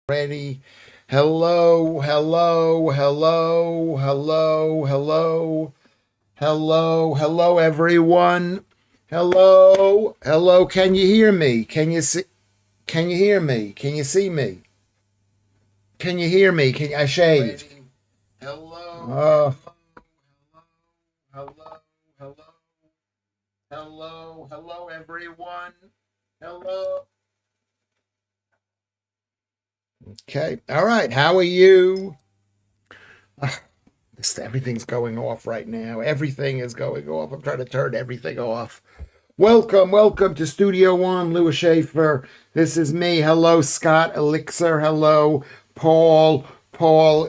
Ready? Hello, hello, hello, hello, hello, hello, everyone. Hello, hello. Can you hear me? Can you see? Can you hear me? Can you see me? Can you hear me? I shaved. Hello. Hello, hello, hello, everyone. Hello. Okay. All right. How are you? Everything's going off right now. Everything is going off. I'm trying to turn everything off. Welcome to Studio One, Lewis Schaffer. This is me. Hello, Scott Elixir. Hello, Paul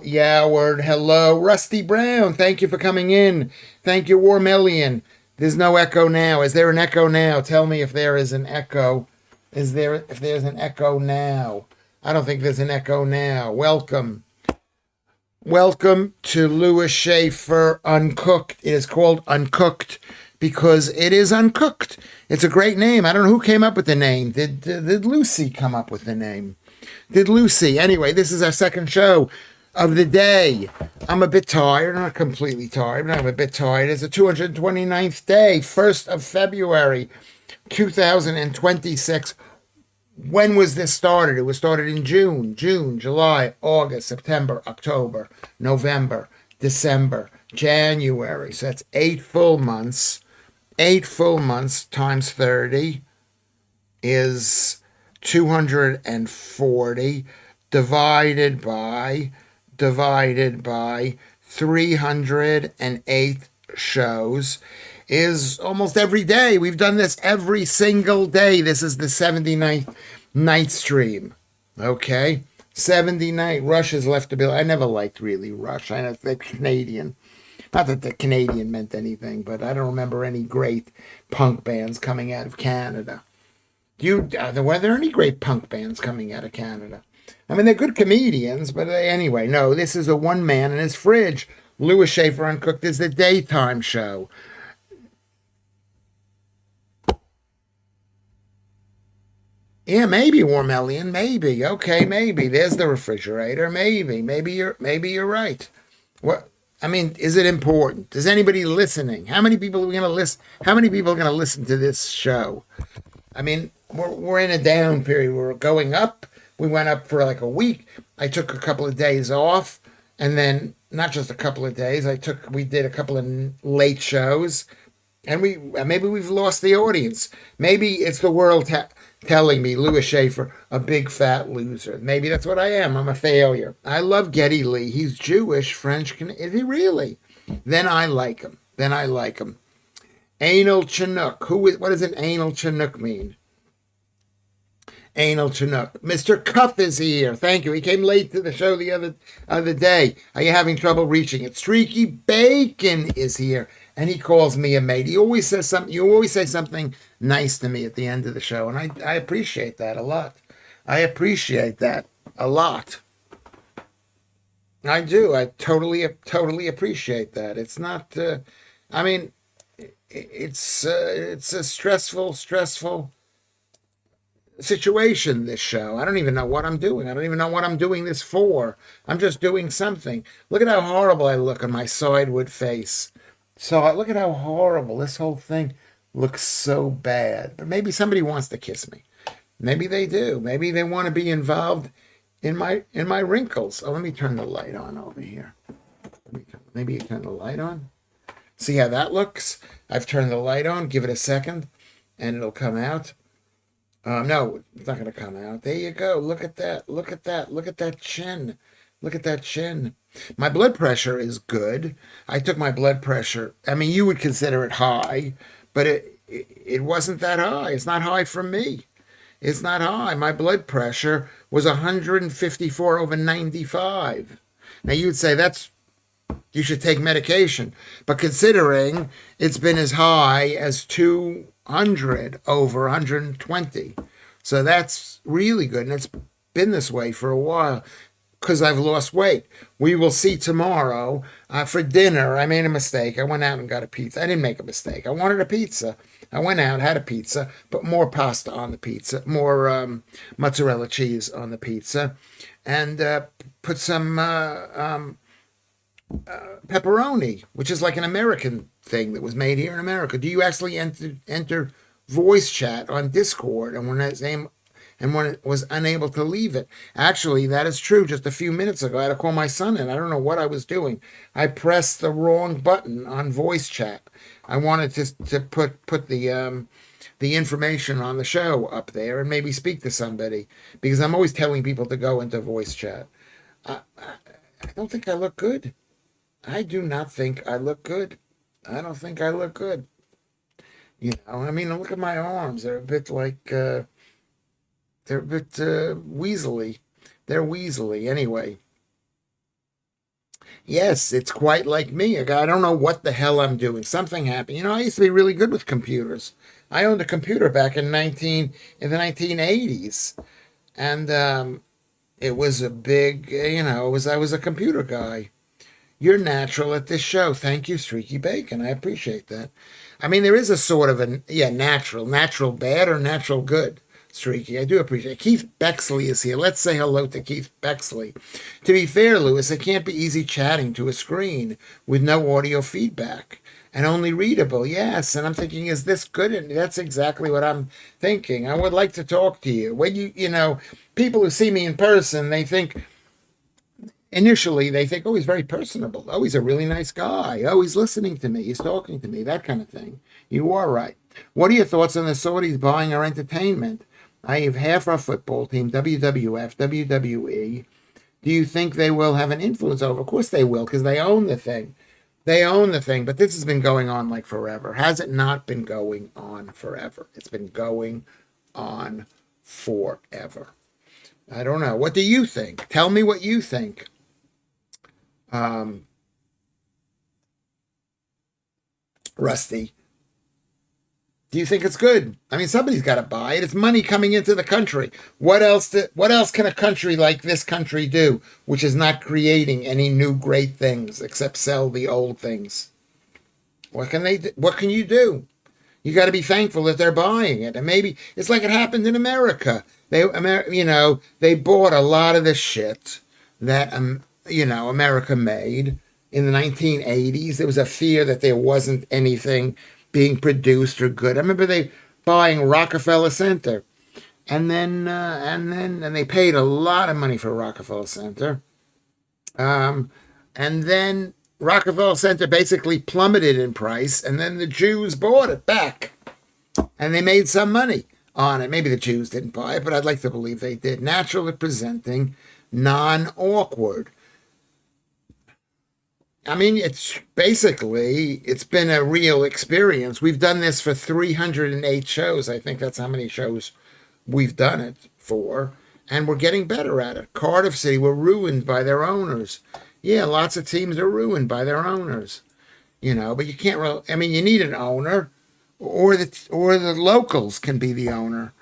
Yoward. Hello, Rusty Brown. Thank you for coming in. Thank you, Warmelian. There's no echo now. Is there an echo now? Tell me if there is an echo. If there's an echo now? I don't think there's an echo now. Welcome to Lewis Schaffer Uncooked. It is called Uncooked because it is uncooked. It's a great name. I don't know who came up with the name. Did Lucy come up with the name? Did Lucy? Anyway, this is our second show of the day. I'm a bit tired. I'm not completely tired, but I'm a bit tired. It's the 229th day, 1st of February, 2026. When was this started? It was started in June, July, August, September, October, November, December, January. So that's 8 full months. 8 full months times 30 is 240 divided by 308 shows is almost every day. We've done this every single day. This is the 79th night stream. Okay? 79. Rush has left the bill. I never liked really Rush. I know they're Canadian. Not that the Canadian meant anything, but I don't remember any great punk bands coming out of Canada. Were there any great punk bands coming out of Canada? I mean, they're good comedians, but anyway, no, this is a one man and his fridge. Lewis Schaffer Uncooked is the daytime show. Yeah, maybe Warmelian, maybe. Okay, maybe. There's the refrigerator. Maybe you're right. What I mean, is it important? Is anybody listening? How many people are going to listen? How many people are going to listen to this show? I mean, we're in a down period. We're going up. We went up for like a week. I took a couple of days off, and then not just a couple of days. We did a couple of late shows, and maybe we've lost the audience. Maybe it's the world telling me Lewis Schaffer a big fat loser. Maybe that's what I am. I'm a failure. I love Geddy Lee. He's Jewish, French. Is he really? Then I like him. Anal Chinook. What does an anal Chinook mean? Anal Chinook. Mr. Cuff is here. Thank you. He came late to the show the other day. Are you having trouble reaching it? Streaky Bacon is here. And he calls me a mate. He always says something. You always say something nice to me at the end of the show, and I appreciate that a lot. I appreciate that a lot. I do. I totally appreciate that. It's not. I mean, it's a stressful situation. This show. I don't even know what I'm doing. I don't even know what I'm doing this for. I'm just doing something. Look at how horrible I look on my sideward face. So look at how horrible this whole thing looks. So bad. But maybe somebody wants to kiss me. Maybe they do. Maybe they want to be involved in my wrinkles. Oh, let me turn the light on over here. Maybe you turn the light on. See how that looks? I've turned the light on. Give it a second, and it'll come out. No, it's not going to come out. There you go. Look at that. Look at that. Look at that chin. Look at that chin. My blood pressure is good. I took my blood pressure. I mean, you would consider it high, but it wasn't that high. It's not high for me. It's not high. My blood pressure was 154 over 95. Now you'd say you should take medication, but considering it's been as high as 200 over 120, so that's really good, and it's been this way for a while. because I've lost weight. We will see tomorrow. For dinner, I made a mistake. I went out and got a pizza. I didn't make a mistake. I wanted a pizza. I went out, had a pizza, put more pasta on the pizza, more mozzarella cheese on the pizza, and put some pepperoni, which is like an American thing that was made here in America. Do you actually enter voice chat on Discord? And when it was unable to leave it. Actually, that is true. Just a few minutes ago, I had to call my son in. I don't know what I was doing. I pressed the wrong button on voice chat. I wanted to put the information on the show up there and maybe speak to somebody, because I'm always telling people to go into voice chat. I don't think I look good. I do not think I look good. I don't think I look good. I mean, look at my arms. They're a bit like, they're a bit weaselly. They're weaselly. Anyway, yes, it's quite like me. I don't know what the hell I'm doing. Something happened. I used to be really good with computers. I owned a computer back in the 1980s. And it was a big, I was a computer guy. You're natural at this show. Thank you, Streaky Bacon. I appreciate that. I mean, there is a sort of natural bad or natural good, Streaky. I do appreciate it. Keith Bexley is here. Let's say hello to Keith Bexley. To be fair, Lewis, it can't be easy chatting to a screen with no audio feedback and only readable. Yes, and I'm thinking, is this good? And that's exactly what I'm thinking. I would like to talk to you. When people who see me in person, initially they think, oh, he's very personable. Oh, he's a really nice guy. Oh, he's listening to me. He's talking to me, that kind of thing. You are right. What are your thoughts on the Saudis buying our entertainment? I have half our football team, WWF, WWE. Do you think they will have an influence over? Of course they will, because they own the thing. They own the thing, but this has been going on like forever. Has it not been going on forever? It's been going on forever. I don't know. What do you think? Tell me what you think. Rusty, do you think it's good? I mean, somebody's got to buy it. It's money coming into the country. What else can a country like this country do, which is not creating any new great things except sell the old things? What can they do? What can you do? You got to be thankful that they're buying it. And maybe it's like it happened in America. They bought a lot of the shit that America made in the 1980s. There was a fear that there wasn't anything being produced or good. I remember they buying Rockefeller Center, and then they paid a lot of money for Rockefeller Center, and then Rockefeller Center basically plummeted in price, and then the Jews bought it back, and they made some money on it. Maybe the Jews didn't buy it, but I'd like to believe they did. Natural at presenting, non-awkward. I mean, it's been a real experience. We've done this for 308 shows. I think that's how many shows we've done it for. And we're getting better at it. Cardiff City were ruined by their owners. Yeah, lots of teams are ruined by their owners. But you can't really, I mean, you need an owner, or the locals can be the owner.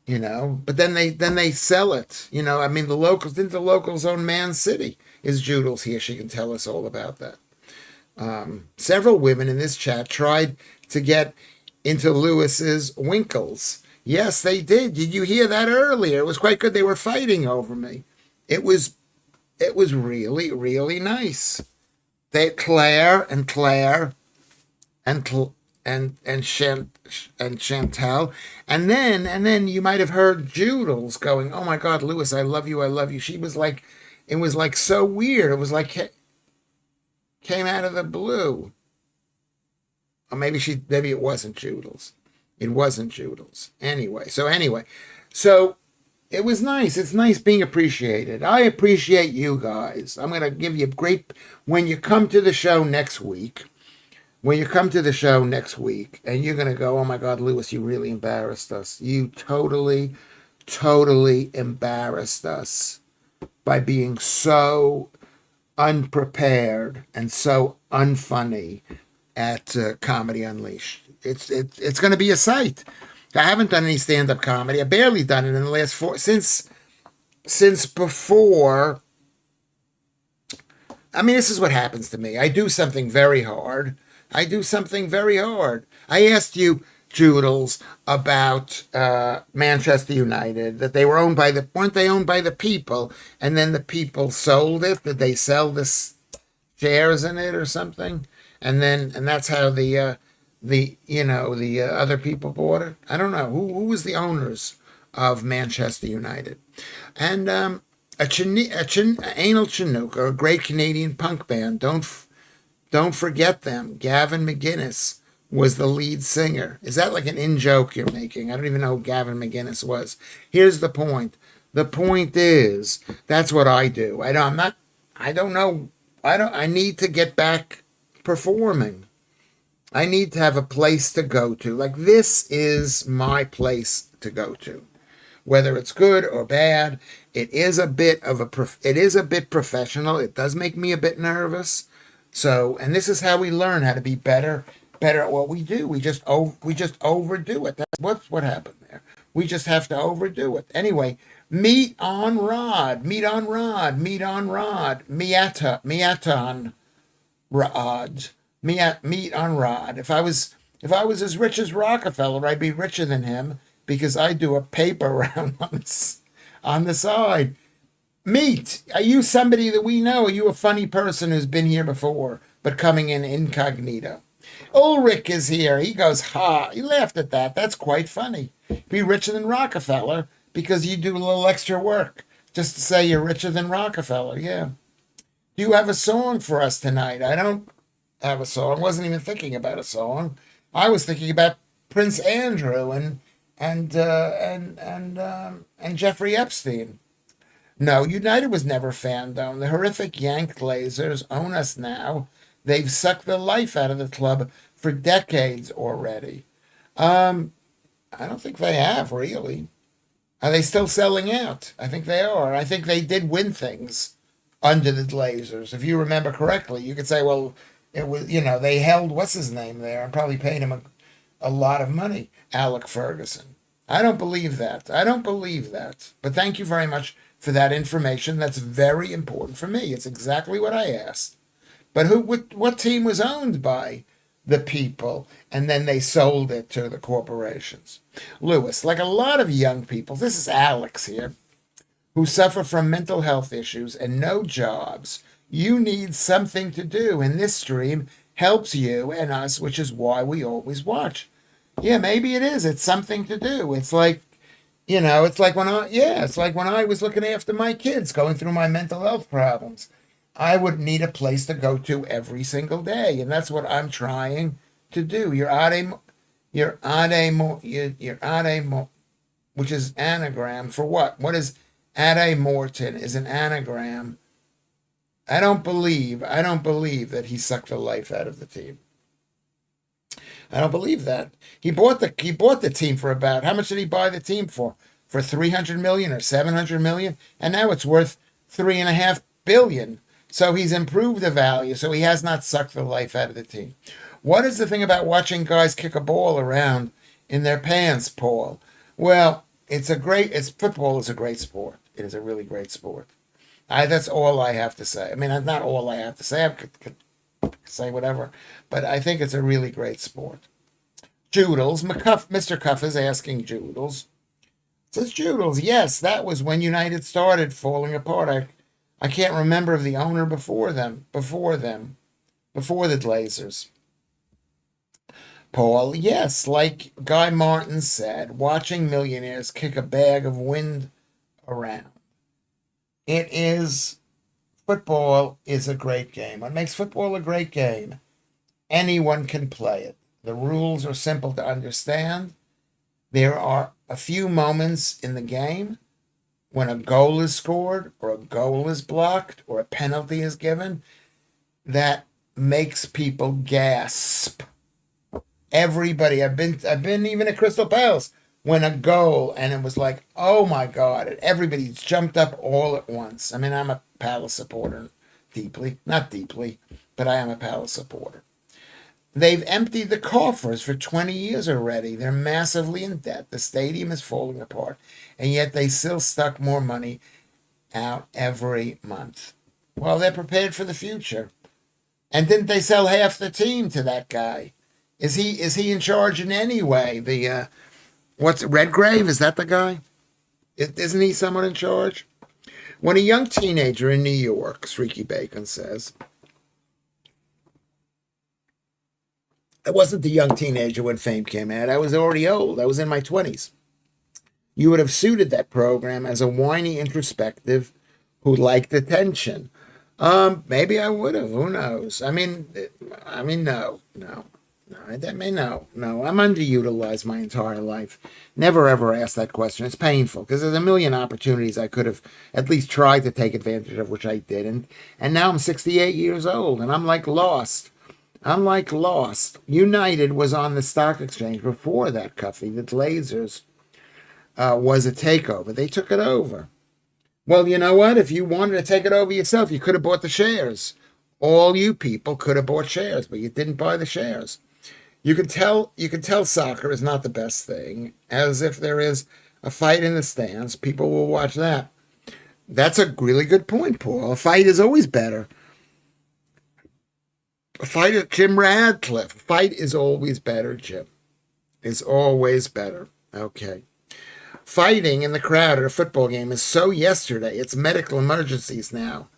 But then they sell it. I mean, didn't the locals own Man City? Is Joodles here? She can tell us all about that. Several women in this chat tried to get into Lewis's winkles. Yes, they did. Did you hear that earlier? It was quite good. They were fighting over me. It was really, really nice. Claire and Chantel, and then you might have heard Joodles going, "Oh my God, Lewis, I love you, I love you." She was like, it was like so weird. It was like came out of the blue. Or maybe it wasn't Joodles. It wasn't Joodles. Anyway, so it was nice. It's nice being appreciated. I appreciate you guys. I'm gonna give you when you come to the show next week. When you come to the show next week, and you're going to go, oh my God, Lewis, you really embarrassed us. You totally, totally embarrassed us by being so unprepared and so unfunny at Comedy Unleashed. It's going to be a sight. I haven't done any stand-up comedy. I've barely done it in the last since before I mean, this is what happens to me. I do something very hard. I do something very hard. I asked you, Joodles, about Manchester United, that they were owned by the, weren't they owned by the people? And then the people sold it. Did they sell this shares in it or something? And that's how the other people bought it. I don't know who was the owners of Manchester United, and Anal Chinook, or a great Canadian punk band. Don't forget them. Gavin McGinnis was the lead singer. Is that like an in joke you're making? I don't even know who Gavin McGinnis was. Here's the point. The point is that's what I do. I'm not. I don't know. I need to get back performing. I need to have a place to go to. Like, this is my place to go to. Whether it's good or bad, it is a bit professional. It does make me a bit nervous. So, and this is how we learn how to be better at what we do. We just overdo it. That's what happened there. We just have to overdo it. Anyway, meat on rod, miaton rod, meat on rod. If I was as rich as Rockefeller, I'd be richer than him, because I do a paper round on the side. Meet. Are you somebody that we know? Are you a funny person who's been here before, but coming in incognito? Ulrich is here. He goes, ha. He laughed at that. That's quite funny. Be richer than Rockefeller because you do a little extra work just to say you're richer than Rockefeller. Yeah. Do you have a song for us tonight? I don't have a song. I wasn't even thinking about a song. I was thinking about Prince Andrew and Jeffrey Epstein. No, United was never fandom. The horrific Yank Glazers own us now. They've sucked the life out of the club for decades already. I don't think they have, really. Are they still selling out? I think they are. I think they did win things under the Glazers. If you remember correctly, you could say, well, it was, they held, what's his name there, and probably paid him a lot of money, Alec Ferguson. I don't believe that. But thank you very much for that information. That's very important for me. It's exactly what I asked. But what team was owned by the people, and then they sold it to the corporations? Lewis, like a lot of young people, this is Alex here, who suffer from mental health issues and no jobs. You need something to do, and this stream helps you and us, which is why we always watch. Yeah, maybe it is. It's something to do. It's like, it's like when I was looking after my kids, going through my mental health problems. I would need a place to go to every single day, and that's what I'm trying to do. Which is anagram for what? What is Ade Morton is an anagram. I don't believe that he sucked the life out of the team. I don't believe that. He bought the team for about, how much did he buy the team for? For 300 million or 700 million, and now it's worth 3.5 billion. So he's improved the value. So he has not sucked the life out of the team. What is the thing about watching guys kick a ball around in their pants, Paul? Well, football is a great sport. It is a really great sport. That's all I have to say. I mean, that's not all I have to say. I could say whatever, but I think it's a really great sport. Joodles, Mr. Cuff is asking Joodles. Says Joodles, yes, that was when United started falling apart. I can't remember the owner before the Glazers. Paul, yes, like Guy Martin said, watching millionaires kick a bag of wind around. Football is a great game. What makes football a great game? Anyone can play it. The rules are simple to understand. There are a few moments in the game when a goal is scored or a goal is blocked or a penalty is given that makes people gasp. Everybody, I've been even at Crystal Palace when a goal, and it was like, oh my God, and everybody jumped up all at once. I mean, I'm a Palace supporter not deeply, but I am a Palace supporter. They've emptied the coffers for 20 years already. They're massively in debt. The stadium is falling apart, and yet they still stuck more money out every month. Well, they're prepared for the future. And didn't they sell half the team to that guy? Is he in charge in any way? The what's Redgrave? Is that the guy? Isn't he someone in charge? When a young teenager in New York, Streaky Bacon says, I wasn't a young teenager when Fame came out. I was already old. I was in my 20s. You would have suited that program as a whiny introspective who liked attention. Maybe I would have. Who knows? No. No. I'm underutilized my entire life. Never ever asked that question. It's painful because there's a million opportunities I could have at least tried to take advantage of, which I didn't. And now I'm 68 years old, and I'm like lost. I'm like lost. United was on the stock exchange before that, Cuffy. The Glazers was a takeover. They took it over. Well, you know what? If you wanted to take it over yourself, you could have bought the shares. All you people could have bought shares, but you didn't buy the shares. You can tell soccer is not the best thing, as if there is a fight in the stands, people will watch that. That's a really good point, Paul. A fight is always better. A fight at Jim Radcliffe. A fight is always better, Jim. Is always better. Okay. Fighting in the crowd at a football game is so yesterday. It's medical emergencies now.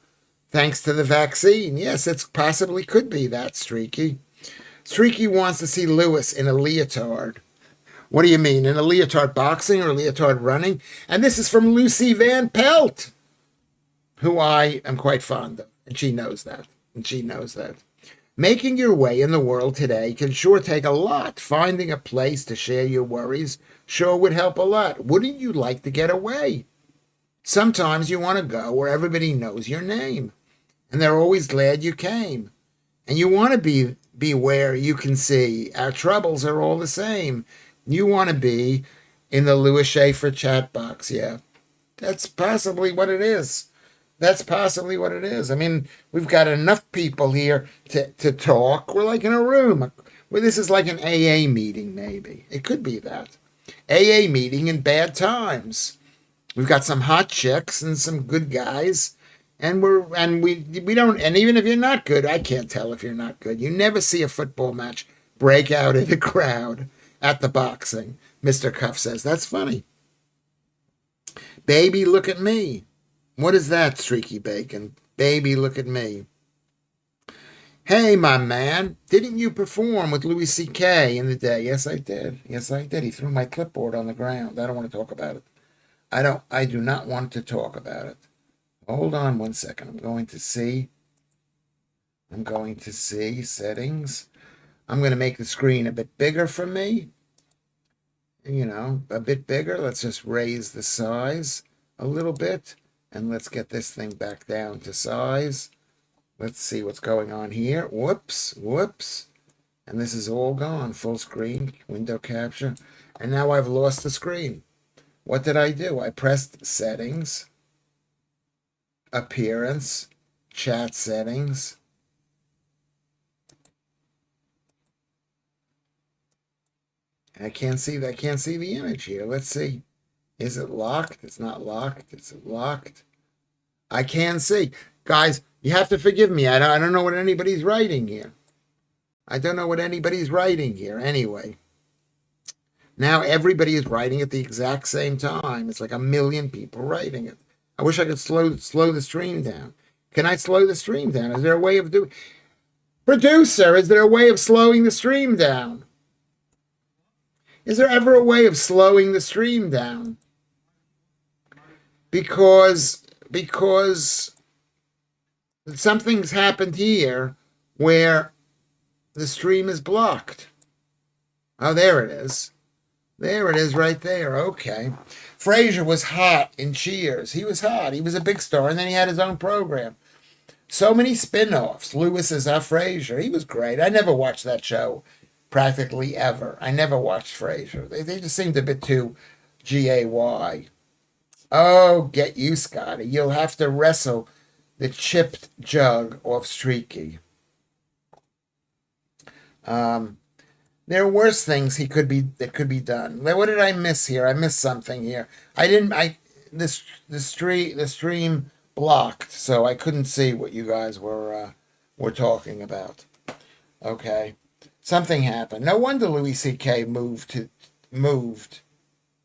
Thanks to the vaccine. Yes, it possibly could be that, Streaky. Streaky wants to see Lewis in a leotard. What do you mean? In a leotard boxing or a leotard running? And this is from Lucy Van Pelt, who I am quite fond of. And she knows that. Making your way in the world today can sure take a lot. Finding a place to share your worries sure would help a lot. Wouldn't you like to get away? Sometimes you want to go where everybody knows your name, and they're always glad you came. And you want to be where you can see our troubles are all the same. You want to be in the Lewis Schaffer chat box. Yeah, that's possibly what it is. I mean, we've got enough people here to talk. We're like in a room. Well, this is like an AA meeting, maybe. It could be that. AA meeting in bad times. We've got some hot chicks and some good guys. And we don't, and even if you're not good, I can't tell if you're not good. You never see a football match break out in the crowd at the boxing. Mr. Cuff says, that's funny. Baby, look at me. What is that, Streaky Bacon? Baby, look at me. Hey, my man, didn't you perform with Louis C.K. in the day? Yes, I did. He threw my clipboard on the ground. I don't want to talk about it. I do not want to talk about it. Hold on one second. I'm going to see settings. I'm going to make the screen a bit bigger for me. A bit bigger. Let's just raise the size a little bit. And let's get this thing back down to size. Let's see what's going on here. Whoops. And this is all gone. Full screen, window capture. And now I've lost the screen. What did I do? I pressed settings, appearance, chat settings. I can't see the image here. Let's see. Is it locked? It's not locked. Is it locked? I can't see. Guys, you have to forgive me. I don't know what anybody's writing here. Anyway. Now everybody is writing at the exact same time. It's like a million people writing it. I wish I could slow the stream down. Can I slow the stream down? Is there a way of doing... Producer, is there a way of slowing the stream down? Is there ever a way of slowing the stream down? Because something's happened here where the stream is blocked. Oh, there it is. There it is right there. Okay. Frasier was hot in Cheers. He was hot. He was a big star, and then he had his own program. So many spin-offs. Lewis is our Frasier. He was great. I never watched that show practically ever. I never watched Frasier. They just seemed a bit too gay. Oh, get you, Scotty. You'll have to wrestle the chipped jug off Streaky. There are worse things that could be done. What did I miss here? I missed something here. The stream blocked, so I couldn't see what you guys were talking about. Okay, something happened. No wonder Louis C.K. moved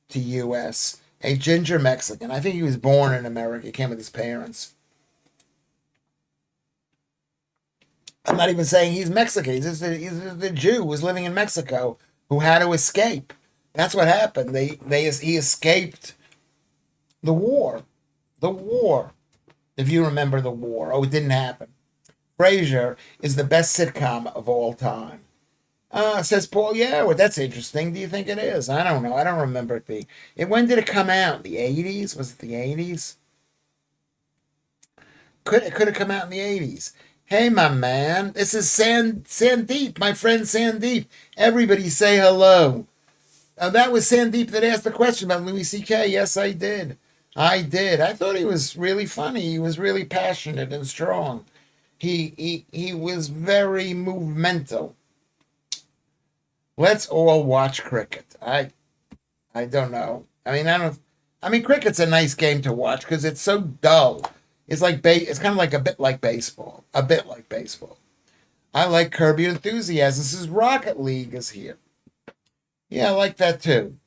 to U.S. A ginger Mexican. I think he was born in America. He came with his parents. I'm not even saying he's Mexican. He's a Jew who was living in Mexico who had to escape. That's what happened. He escaped the war. The war. If you remember the war. Oh, it didn't happen. Frasier is the best sitcom of all time. Says Paul, yeah, well, that's interesting. Do you think it is? I don't know. I don't remember it being. When did it come out? The 80s? Was it the 80s? Could have come out in the 80s. Hey, my man. This is Sandeep, my friend Sandeep. Everybody say hello. That was Sandeep that asked the question about Louis C.K. Yes, I did. I did. I thought he was really funny. He was really passionate and strong. He was very movemental. Let's all watch cricket. I don't know. I mean cricket's a nice game to watch because it's so dull. It's kind of like a bit like baseball. A bit like baseball. I like Curb Your Enthusiasm. This is Rocket League is here. Yeah, I like that too.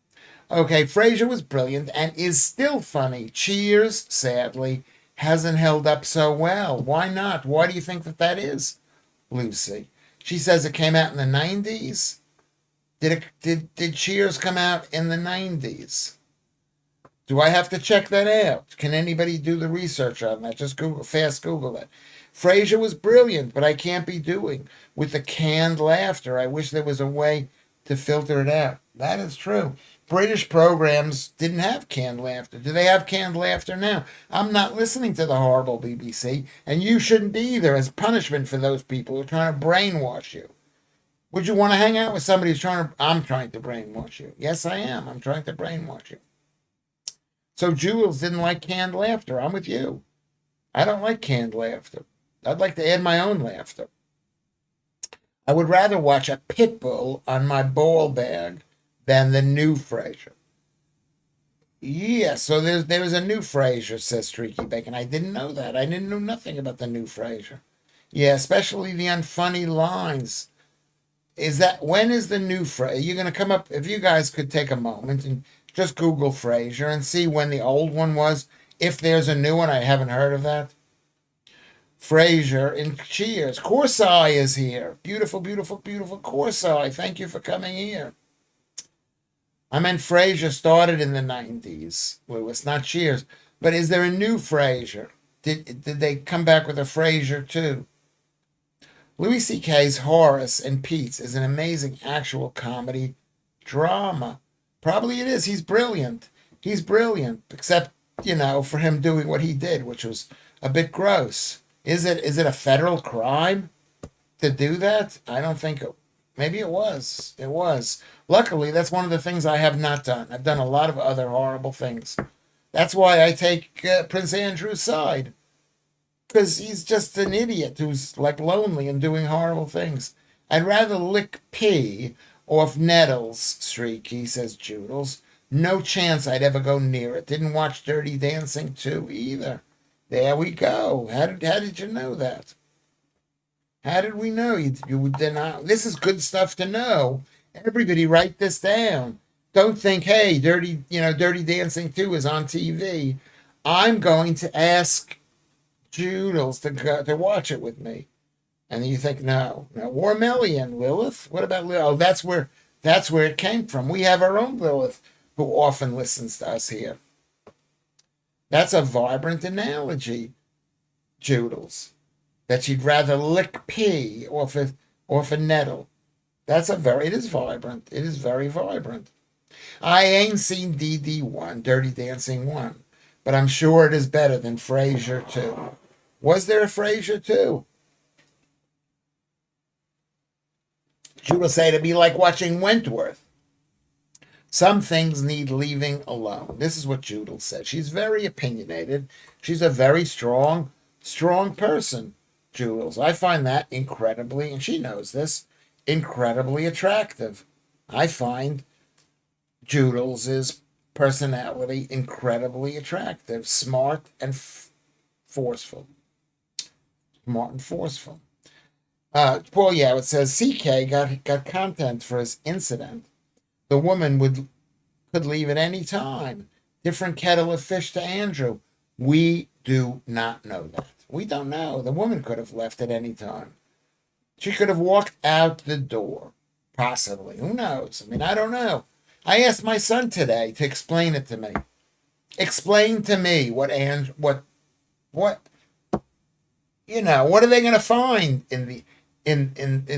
Okay, Frasier was brilliant and is still funny. Cheers, sadly, hasn't held up so well. Why not? Why do you think that is, Lucy? She says it came out in the 90s. Did Cheers come out in the 90s? Do I have to check that out? Can anybody do the research on that? Just Google it. Frasier was brilliant, but I can't be doing with the canned laughter. I wish there was a way to filter it out. That is true. British programs didn't have canned laughter. Do they have canned laughter now? I'm not listening to the horrible BBC, and you shouldn't be either as punishment for those people who are trying to brainwash you. Would you want to hang out with somebody who's I'm trying to brainwash you. Yes, I am. I'm trying to brainwash you. So Jules didn't like canned laughter. I'm with you. I don't like canned laughter. I'd like to add my own laughter. I would rather watch a pit bull on my ball bag than the new Frasier. Yeah, so there's a new Frasier, says Streaky Bacon. I didn't know that. I didn't know nothing about the new Frasier. Yeah, especially the unfunny lines. When is the new Frasier? You're going to come up, if you guys could take a moment and just Google Frasier and see when the old one was. If there's a new one, I haven't heard of that. Frasier in Cheers. Corsai is here. Beautiful, beautiful, beautiful Corsai. Thank you for coming here. I meant Frasier started in the 90s. Lewis, not Cheers. But is there a new Frasier? Did they come back with a Frasier too? Louis C.K.'s Horace and Pete's is an amazing actual comedy drama. Probably it is. He's brilliant. He's brilliant, except, for him doing what he did, which was a bit gross. Is it a federal crime to do that? I don't think it. Maybe it was. It was. Luckily, that's one of the things I have not done. I've done a lot of other horrible things. That's why I take Prince Andrew's side. Because he's just an idiot who's like lonely and doing horrible things. I'd rather lick pee off Nettles, Streaky, says Joodles. No chance I'd ever go near it. Didn't watch Dirty Dancing 2 either. There we go. How did you know that? How did we know? You did not. This is good stuff to know. Everybody write this down. Don't think, hey, Dirty Dancing 2 is on TV. I'm going to ask Joodles to watch it with me. And you think, no. Warmellian, Lilith? What about Lilith? Oh, that's where it came from. We have our own Lilith who often listens to us here. That's a vibrant analogy, Joodles. That she'd rather lick pee off a nettle. It is vibrant. It is very vibrant. I ain't seen DD1, Dirty Dancing 1, but I'm sure it is better than Frasier 2. Was there a Frasier 2? Judah say to be like watching Wentworth. Some things need leaving alone. This is what Judel said. She's very opinionated. She's a very strong person, Judels. I find that incredibly, and she knows this, incredibly attractive. I find Judels' personality incredibly attractive, smart, and Forceful. Smart and forceful. Paul, yeah, it says CK got content for his incident. The woman could leave at any time. Different kettle of fish to Andrew. We do not know that. We don't know. The woman could have left at any time. She could have walked out the door. Possibly. Who knows? I mean, I don't know. I asked my son today to explain it to me. Explain to me what what what are they going to find in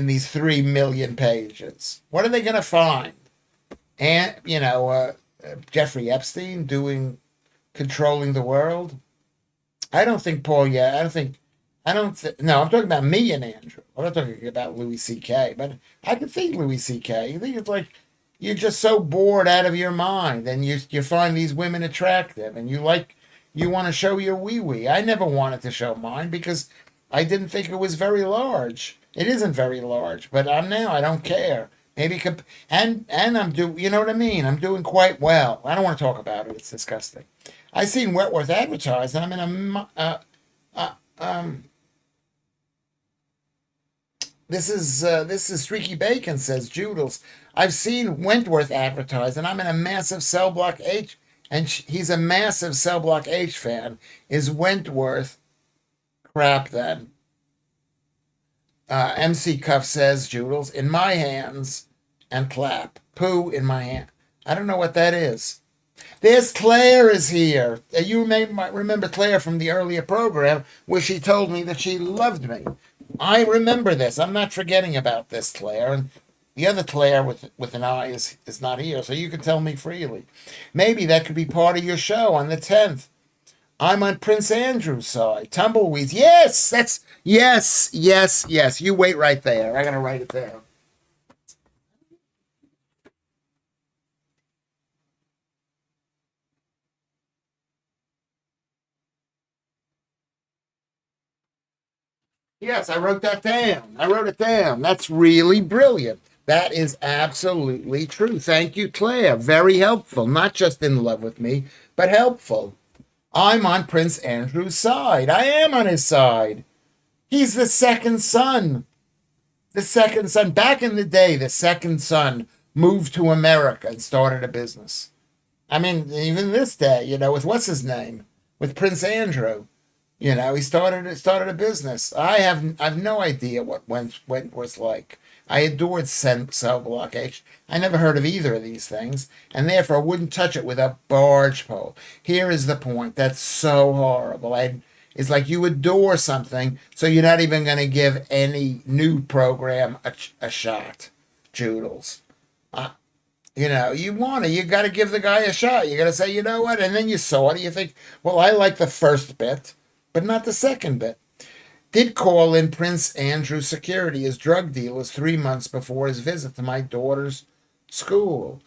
these 3 million pages? What are they going to find? And Jeffrey Epstein controlling the world. I don't think Paul. Yeah, no, I'm talking about me and Andrew. I'm not talking about Louis C.K. But I can see Louis C.K. You think it's like you're just so bored out of your mind, and you find these women attractive, and you want to show your wee. I never wanted to show mine because I didn't think it was very large. It isn't very large, but I don't care. Maybe and I'm you know what I mean? I'm doing quite well. I don't want to talk about it. It's disgusting. I seen Wentworth advertised, and I'm in this is Streaky Bacon says Judels. I've seen Wentworth advertised, and I'm in a massive Cell Block H, and he's a massive Cell Block H fan. Is Wentworth crap then? MC Cuff says Judels in my hands and clap. Poo in my hand. I don't know what that is. There's Claire is here. You might remember Claire from the earlier program where she told me that she loved me. I remember this. I'm not forgetting about this, Claire. And the other Claire with an eye is not here, so you can tell me freely. Maybe that could be part of your show on the 10th. I'm on Prince Andrew's side. Tumbleweeds. Yes, yes. You wait right there. I got to write it down. Yes, I wrote that down. I wrote it down. That's really brilliant. That is absolutely true. Thank you, Claire. Very helpful. Not just in love with me, but helpful. I'm on Prince Andrew's side. I am on his side. He's the second son. The second son. Back in the day, the second son moved to America and started a business. I mean, even this day, with what's his name? With Prince Andrew. He started a business. I've no idea what Wentworth's like. I adored Cell Block H. I never heard of either of these things, and therefore I wouldn't touch it with a barge pole. Here is the point. That's so horrible. It's like you adore something, so you're not even going to give any new program a shot. Joodles. You got to give the guy a shot. You got to say, you know what? And then you saw it. You think, well, I like the first bit, but not the second bit. Did call in Prince Andrew security as drug dealers 3 months before his visit to my daughter's school.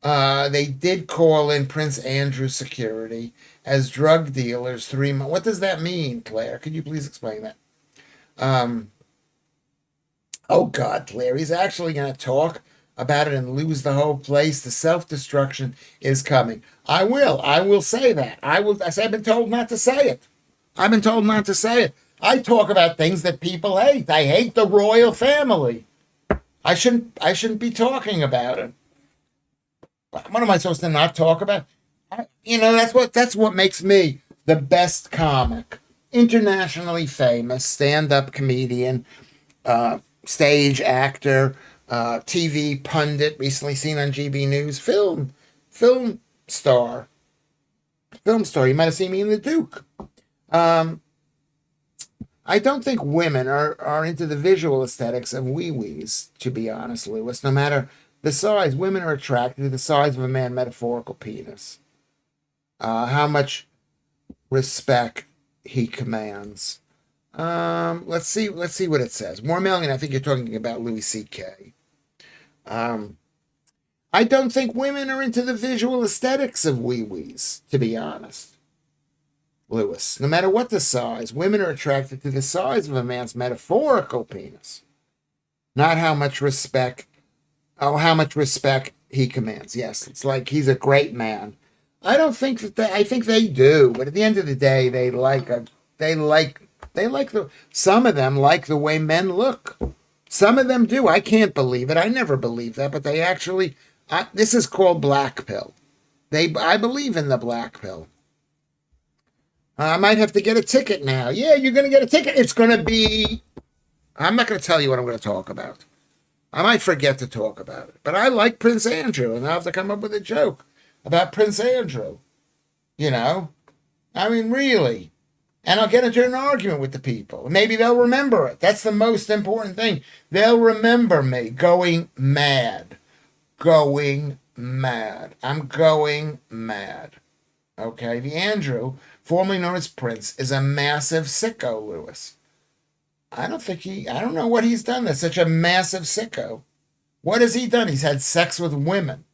They did call in Prince Andrew security as drug dealers 3 months. What does that mean, Claire? Could you please explain that? Oh, God, Claire, he's actually going to talk about it and lose the whole place. The self-destruction is coming. I will say that. I've been told not to say it. I talk about things that people hate. I hate the royal family. I shouldn't be talking about it. What am I supposed to not talk about? That's what makes me the best comic. Internationally famous stand-up comedian, stage actor, TV pundit, recently seen on GB News, film star. You might have seen me in The Duke. I don't think women are into the visual aesthetics of wee-wees, to be honest, Lewis. No matter the size, women are attracted to the size of a man's metaphorical penis. How much respect he commands. Let's see what it says. More Million, I think you're talking about Louis C.K. I don't think women are into the visual aesthetics of wee-wees, to be honest. Lewis, no matter what the size, women are attracted to the size of a man's metaphorical penis, not how much respect he commands. Yes, it's like he's a great man. I don't think I think they do, but at the end of the day, they like some of them like the way men look. Some of them do. I can't believe it. I never believed that, but they actually. This is called black pill. I believe in the black pill. I might have to get a ticket now. Yeah, you're going to get a ticket. It's going to be. I'm not going to tell you what I'm going to talk about. I might forget to talk about it. But I like Prince Andrew, and I have to come up with a joke about Prince Andrew. You know? I mean, really. And I'll get into an argument with the people. Maybe they'll remember it. That's the most important thing. They'll remember me going mad. Going mad. I'm going mad. Okay? The Andrew, formerly known as Prince, is a massive sicko, Lewis. I don't know what he's done that's such a massive sicko. What has he done? He's had sex with women.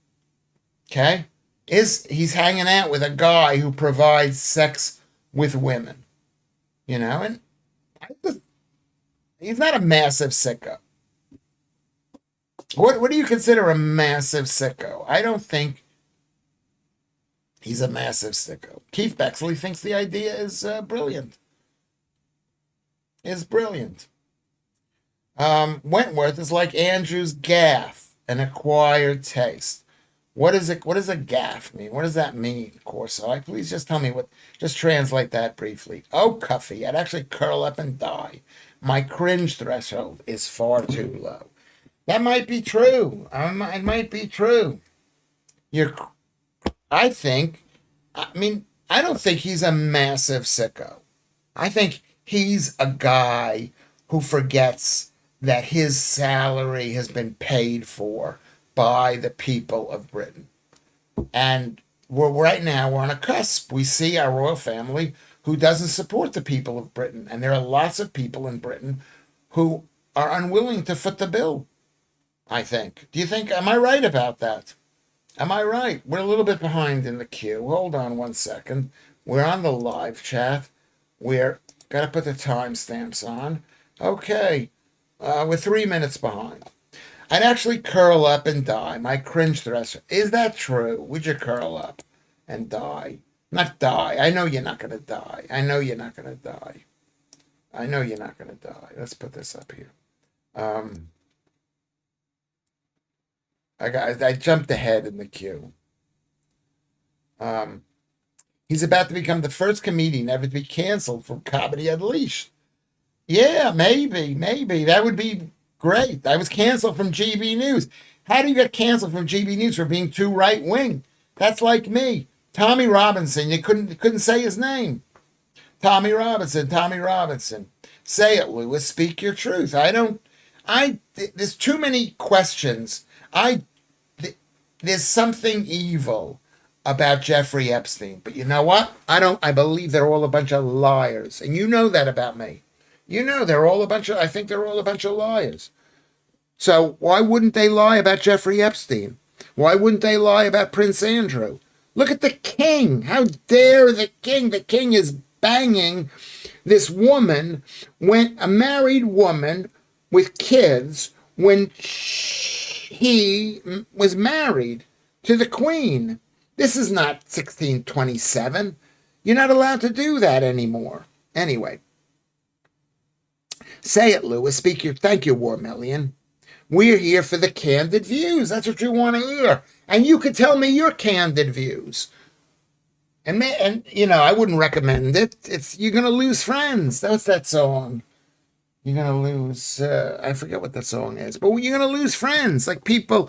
Okay? He's hanging out with a guy who provides sex with women. You know, and he's not a massive sicko. What do you consider a massive sicko? I don't think he's a massive sicko. Keith Bexley thinks the idea is brilliant. Wentworth is like Andrew's gaff, an acquired taste. What does a gaff mean? What does that mean, Corso? Please just tell me just translate that briefly. Oh, Cuffy, I'd actually curl up and die. My cringe threshold is far too low. That might be true. It might be true. I don't think he's a massive sicko. I think he's a guy who forgets that his salary has been paid for by the people of Britain. And right now we're on a cusp. We see our royal family who doesn't support the people of Britain. And there are lots of people in Britain who are unwilling to foot the bill, I think. Am I right about that? Am I right? We're a little bit behind in the queue. Hold on one second. We're on the live chat. We're got to put the timestamps on. Okay. We're 3 minutes behind. I'd actually curl up and die. My cringe threshold. Is that true? Would you curl up and die? Not die. I know you're not going to die. Let's put this up here. I jumped ahead in the queue. He's about to become the first comedian ever to be canceled from Comedy Unleashed. Yeah, maybe. That would be great. I was canceled from GB News. How do you get canceled from GB News for being too right-wing? That's like me. Tommy Robinson, you couldn't say his name. Tommy Robinson. Say it, Lewis. Speak your truth. There's too many questions. There's something evil about Jeffrey Epstein. But you know what? I believe they're all a bunch of liars. And you know that about me. I think they're all a bunch of liars. So why wouldn't they lie about Jeffrey Epstein? Why wouldn't they lie about Prince Andrew? Look at the king. How dare the king? The king is banging this woman, a married woman with kids, when he was married to the queen. This is not 1627. You're not allowed to do that anymore. Anyway. Say it, Lewis. Thank you, War Million. We're here for the candid views. That's what you want to hear. And you could tell me your candid views. And I wouldn't recommend it. You're going to lose friends. What's that song? You're going to lose, I forget what that song is. But you're going to lose friends. Like people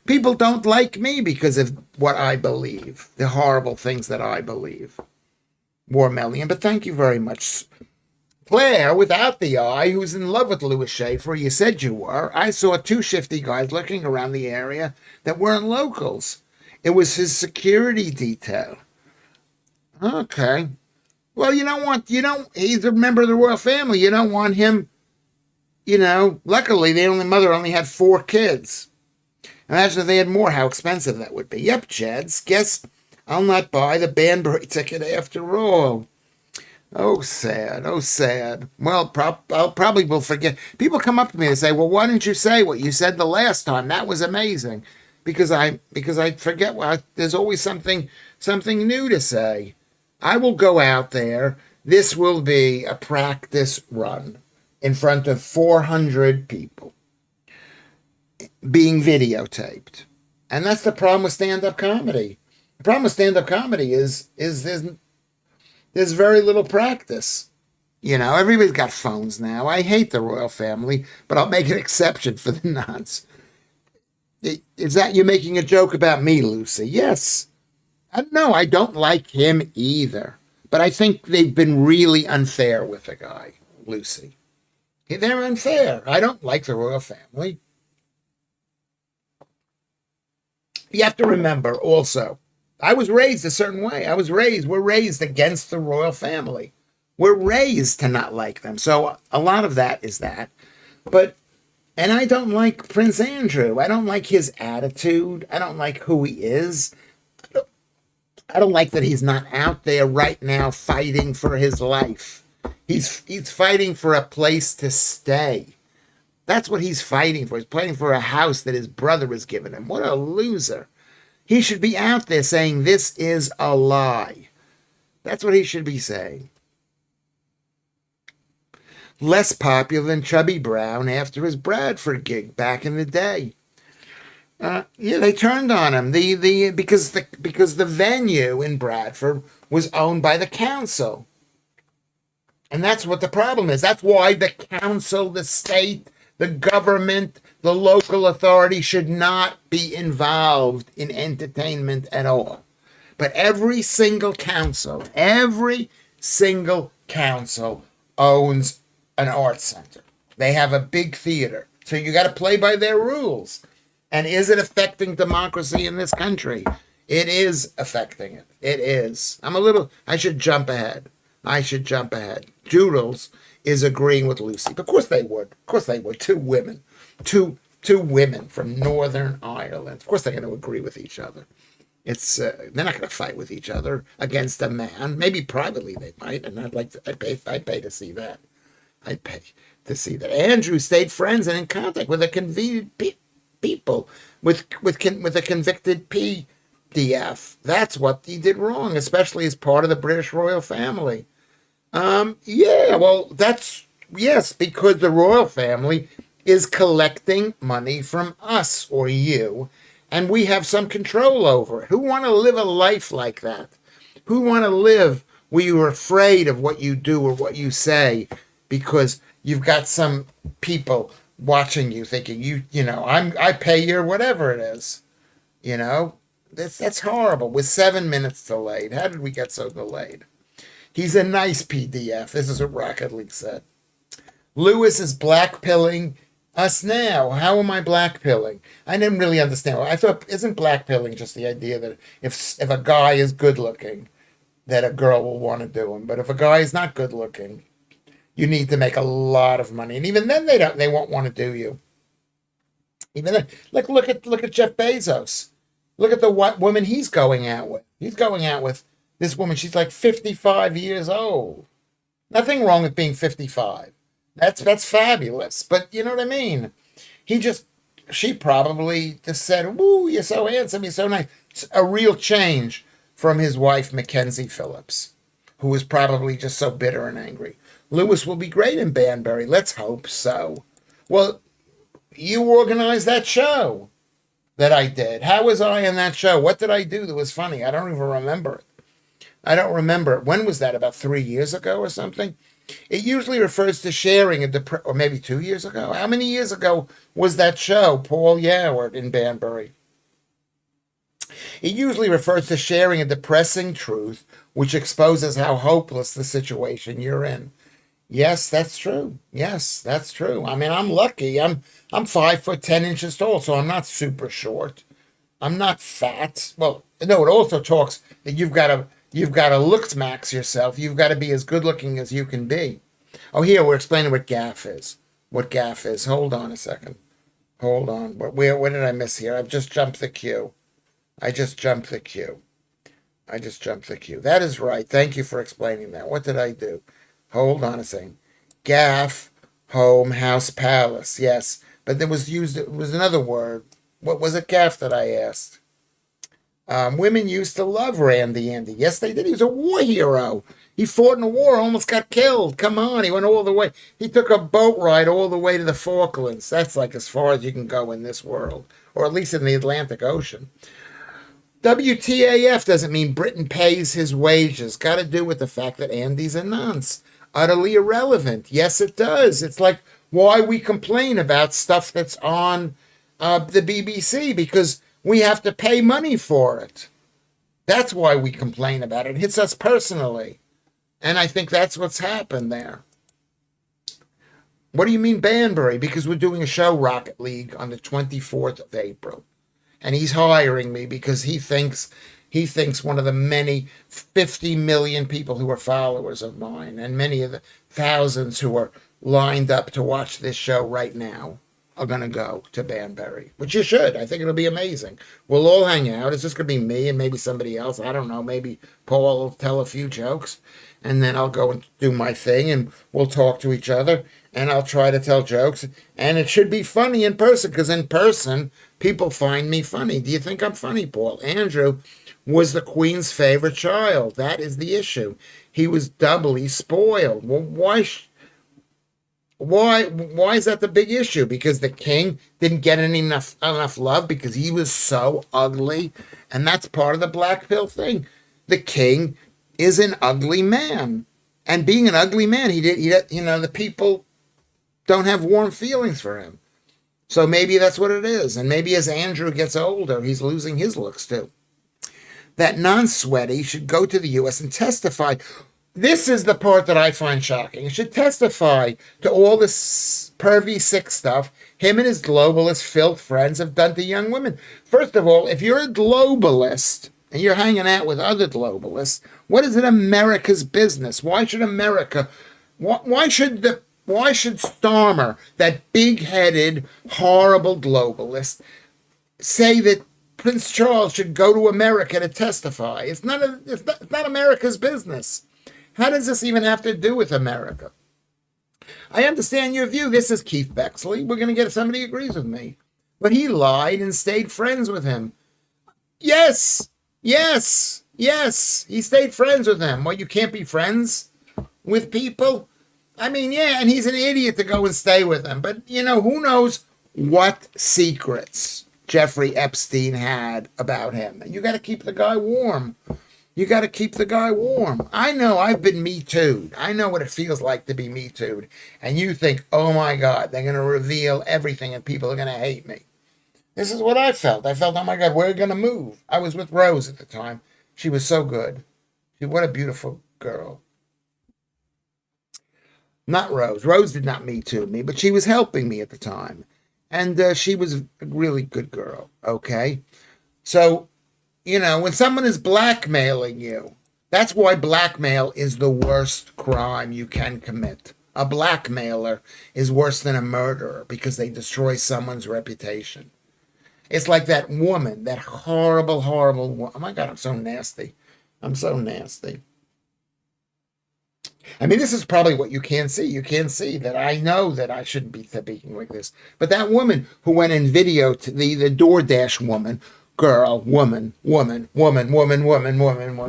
don't like me because of what I believe. The horrible things that I believe. War Million. But thank you very much. Claire, without the eye, who's in love with Lewis Schaffer, you said you were. I saw two shifty guys lurking around the area that weren't locals. It was his security detail. Okay. Well, he's a member of the royal family. You don't want him, luckily mother only had 4 kids. Imagine if they had more, how expensive that would be. Yep, Chads. Guess I'll not buy the Banbury ticket after all. Oh, sad. Well, I'll probably will forget. People come up to me and say, well, why didn't you say what you said the last time? That was amazing. Because I forget. There's always something new to say. I will go out there This will be a practice run in front of 400 people being videotaped. And that's the problem with stand-up comedy. The problem with stand-up comedy is there's very little practice. You know, everybody's got phones now. I hate the royal family, but I'll make an exception for the nuns. Is that you making a joke about me, Lucy? Yes. No, I don't like him either. But I think they've been really unfair with the guy, Lucy. They're unfair. I don't like the royal family. You have to remember also, I was raised a certain way. We're raised against the royal family. We're raised to not like them. So a lot of that is that. But, and I don't like Prince Andrew. I don't like his attitude. I don't like who he is. I don't like that he's not out there right now fighting for his life. He's fighting for a place to stay. That's what he's fighting for. He's fighting for a house that his brother has given him. What a loser. He should be out there saying, this is a lie. That's what he should be saying. Less popular than Chubby Brown after his Bradford gig back in the day. Yeah, they turned on him. Because the venue in Bradford was owned by the council. And that's what the problem is. That's why the council, the state, the government, the local authority should not be involved in entertainment at all. But every single council owns an arts center. They have a big theater. So you got to play by their rules. And is it affecting democracy in this country? It is affecting it. It is. I should jump ahead. Doodles is agreeing with Lucy. Of course they would. Two women. Two women from Northern Ireland. Of course they're going to agree with each other. They're not going to fight with each other against a man. Maybe privately they might, and I'd pay to see that. I'd pay to see that. Andrew stayed friends and in contact with a convenient people, with a convicted PDF. That's what he did wrong, especially as part of the British royal family. Yeah, well, yes, because the royal family is collecting money from us or you, and we have some control over it. Who want to live a life like that? Who want to live where you're afraid of what you do or what you say because you've got some people watching you thinking I pay your whatever it is. That's horrible. With 7 minutes delayed. How did we get so delayed? He's a nice PDF. This is what Rocket League said. Lewis is blackpilling us now. How am I blackpilling? I didn't really understand. I thought, isn't blackpilling just the idea that if a guy is good looking, that a girl will want to do him? But if a guy is not good looking, you need to make a lot of money, and even then they won't want to do you. Even then, look at Jeff Bezos. Look at the woman he's going out with. He's going out with this woman. She's like 55 years old. Nothing wrong with being 55. That's fabulous. But you know what I mean? She probably just said, "Woo, you're so handsome, you're so nice." It's a real change from his wife, Mackenzie Phillips, who was probably just so bitter and angry. Lewis will be great in Banbury. Let's hope so. Well, you organized that show that I did. How was I in that show? What did I do that was funny? I don't even remember it. When was that? About 3 years ago or something? It usually refers to sharing or maybe 2 years ago. How many years ago was that show, Paul Yoward in Banbury? It usually refers to sharing a depressing truth which exposes how hopeless the situation you're in. Yes, that's true. I mean, I'm lucky. I'm 5'10" tall, so I'm not super short. I'm not fat. Well, no, it also talks that you've got to looks max yourself. You've got to be as good looking as you can be. Oh, here we're explaining what gaff is. Hold on a second. Hold on. What did I miss here? I've just jumped the queue. That is right. Thank you for explaining that. What did I do? Hold on a second. Gaff, home, house, palace. Yes, but it was another word. What was it? Gaff that I asked. Women used to love Randy Andy. Yes, they did. He was a war hero. He fought in a war, almost got killed. Come on, he went all the way. He took a boat ride all the way to the Falklands. That's like as far as you can go in this world, or at least in the Atlantic Ocean. WTAF doesn't mean Britain pays his wages. Got to do with the fact that Andy's a nonce. Utterly irrelevant. Yes, it does. It's like why we complain about stuff that's on the BBC, because we have to pay money for it. That's why we complain about it. It hits us personally. And I think that's what's happened there. What do you mean Banbury? Because we're doing a show, Rocket League, on the 24th of April. And he's hiring me because he thinks one of the many 50 million people who are followers of mine, and many of the thousands who are lined up to watch this show right now, are going to go to Banbury, which you should. I think it'll be amazing. We'll all hang out. It's just going to be me and maybe somebody else. I don't know. Maybe Paul will tell a few jokes, and then I'll go and do my thing, and we'll talk to each other, and I'll try to tell jokes. And it should be funny in person, because in person, people find me funny. Do you think I'm funny, Paul? Andrew was the Queen's favorite child. That is the issue. He was doubly spoiled. Well, why is that the big issue? Because the king didn't get enough love because he was so ugly, and that's part of the black pill thing. The king is an ugly man, and being an ugly man, the people don't have warm feelings for him. So maybe that's what it is, and maybe as Andrew gets older, he's losing his looks too. That non-sweaty should go to the U.S. and testify. This is the part that I find shocking. He should testify to all this pervy, sick stuff him and his globalist filth friends have done to young women. First of all, if you're a globalist and you're hanging out with other globalists, what is it America's business? Why should America? Why should Starmer, that big-headed, horrible globalist, say that Prince Charles should go to America to testify? It's not America's business. How does this even have to do with America? I understand your view. This is Keith Bexley. We're going to get somebody who agrees with me. But he lied and stayed friends with him. Yes. He stayed friends with him. Well, you can't be friends with people? I mean, yeah, and he's an idiot to go and stay with him. But, who knows what secrets Jeffrey Epstein had about him. You got to keep the guy warm. I know I've been Me Too'd. I know what it feels like to be Me Too'd. And you think, oh my God, they're going to reveal everything and people are going to hate me. This is what I felt. I felt, oh my God, we're going to move. I was with Rose at the time. She was so good. What a beautiful girl. Not Rose. Rose did not Me Too me, but she was helping me at the time. And she was a really good girl, okay? So, when someone is blackmailing you, that's why blackmail is the worst crime you can commit. A blackmailer is worse than a murderer because they destroy someone's reputation. It's like that woman, that horrible, horrible woman. Oh my God, I'm so nasty. I mean, this is probably what you can't see. You can't see that I know that I shouldn't be speaking like this. But that woman who went in video to the DoorDash woman, woman,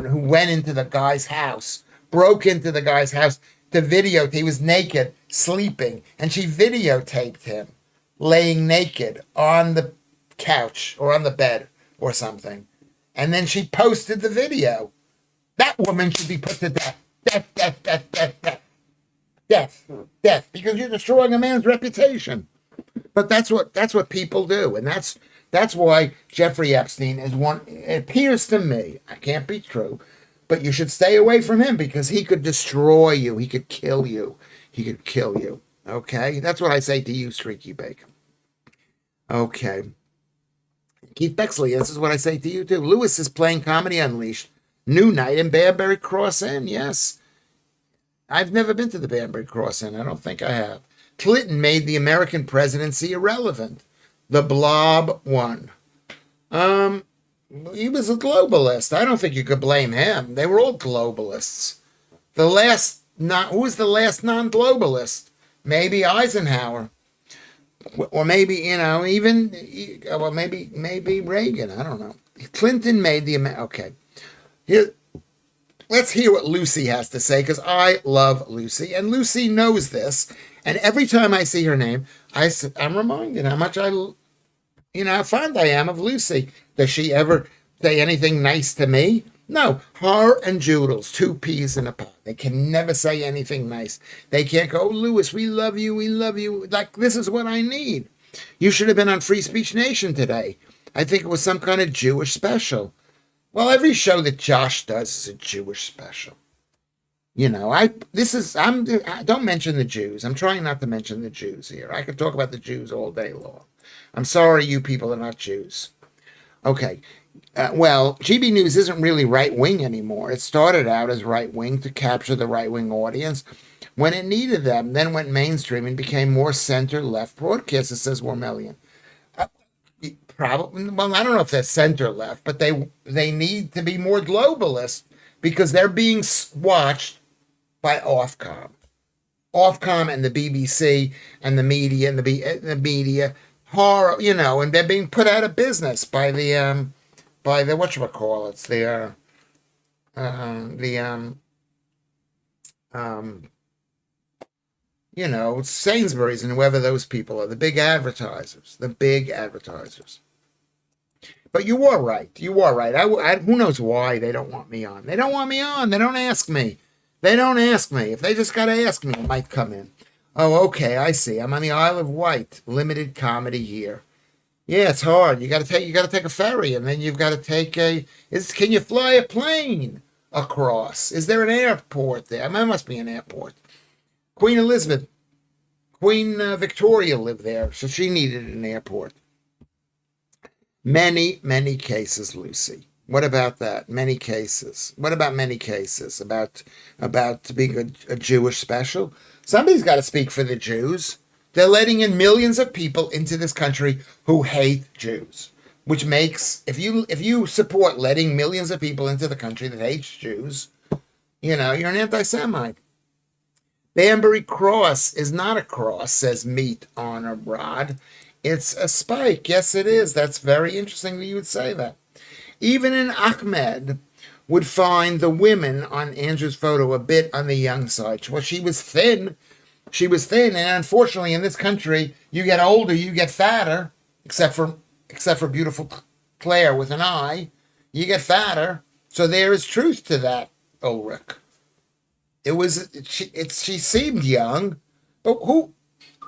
who went into the guy's house, broke into the guy's house to videotape. He was naked, sleeping, and she videotaped him laying naked on the couch or on the bed or something. And then she posted the video. That woman should be put to death. Death, because you're destroying a man's reputation. But that's what people do, and that's why Jeffrey Epstein is one. It appears to me, I can't be true, but you should stay away from him because he could destroy you. He could kill you. Okay, that's what I say to you, Streaky Bacon. Okay, Keith Bexley, this is what I say to you too. Lewis is playing Comedy Unleashed. New night in Banbury Cross Inn, yes. I've never been to the Banbury Cross Inn. I don't think I have. Clinton made the American presidency irrelevant. The Blob won. He was a globalist. I don't think you could blame him. They were all globalists. Who was the last non-globalist? Maybe Eisenhower. Or maybe, maybe Reagan. I don't know. Clinton made the okay. Here, let's hear what Lucy has to say because I love Lucy and Lucy knows this. And every time I see her name, I'm reminded how much how fond I am of Lucy. Does she ever say anything nice to me? No. Her and Joodles, two peas in a pod. They can never say anything nice. They can't go, oh, Lewis, we love you, we love you. Like, this is what I need. You should have been on Free Speech Nation today. I think it was some kind of Jewish special. Well, every show that Josh does is a Jewish special. Don't mention the Jews. I'm trying not to mention the Jews here. I could talk about the Jews all day long. I'm sorry you people are not Jews. Okay. Well, GB News isn't really right-wing anymore. It started out as right-wing to capture the right-wing audience when it needed them, then went mainstream and became more center-left broadcaster, says Wormelian. Probably, well, I don't know if they're center-left, but they need to be more globalist because they're being watched by Ofcom. Ofcom and the BBC and the media and the media horror, and they're being put out of business by the whatchamacallits, Sainsbury's and whoever those people are, the big advertisers. But you are right. Who knows why they don't want me on? They don't want me on. They don't ask me. If they just got to ask me, I might come in. Oh, okay, I see. I'm on the Isle of Wight. Limited comedy here. Yeah, it's hard. You got to take a ferry, and then you've got to take can you fly a plane across? Is there an airport there? There must be an airport. Queen Victoria lived there, so she needed an airport. Many, many cases, Lucy. What about that? Many cases. What about many cases? About being a Jewish special? Somebody's got to speak for the Jews. They're letting in millions of people into this country who hate Jews, which makes, if you support letting millions of people into the country that hates Jews, you're an anti-Semite. Banbury Cross is not a cross, says Meat on a Rod. It's a spike. Yes, it is. That's very interesting that you would say that. Even in Ahmed would find the women on Andrew's photo a bit on the young side. Well, she was thin. And unfortunately, in this country, you get older, you get fatter, except for beautiful Claire with an eye. You get fatter. So there is truth to that, Ulrich. She seemed young, but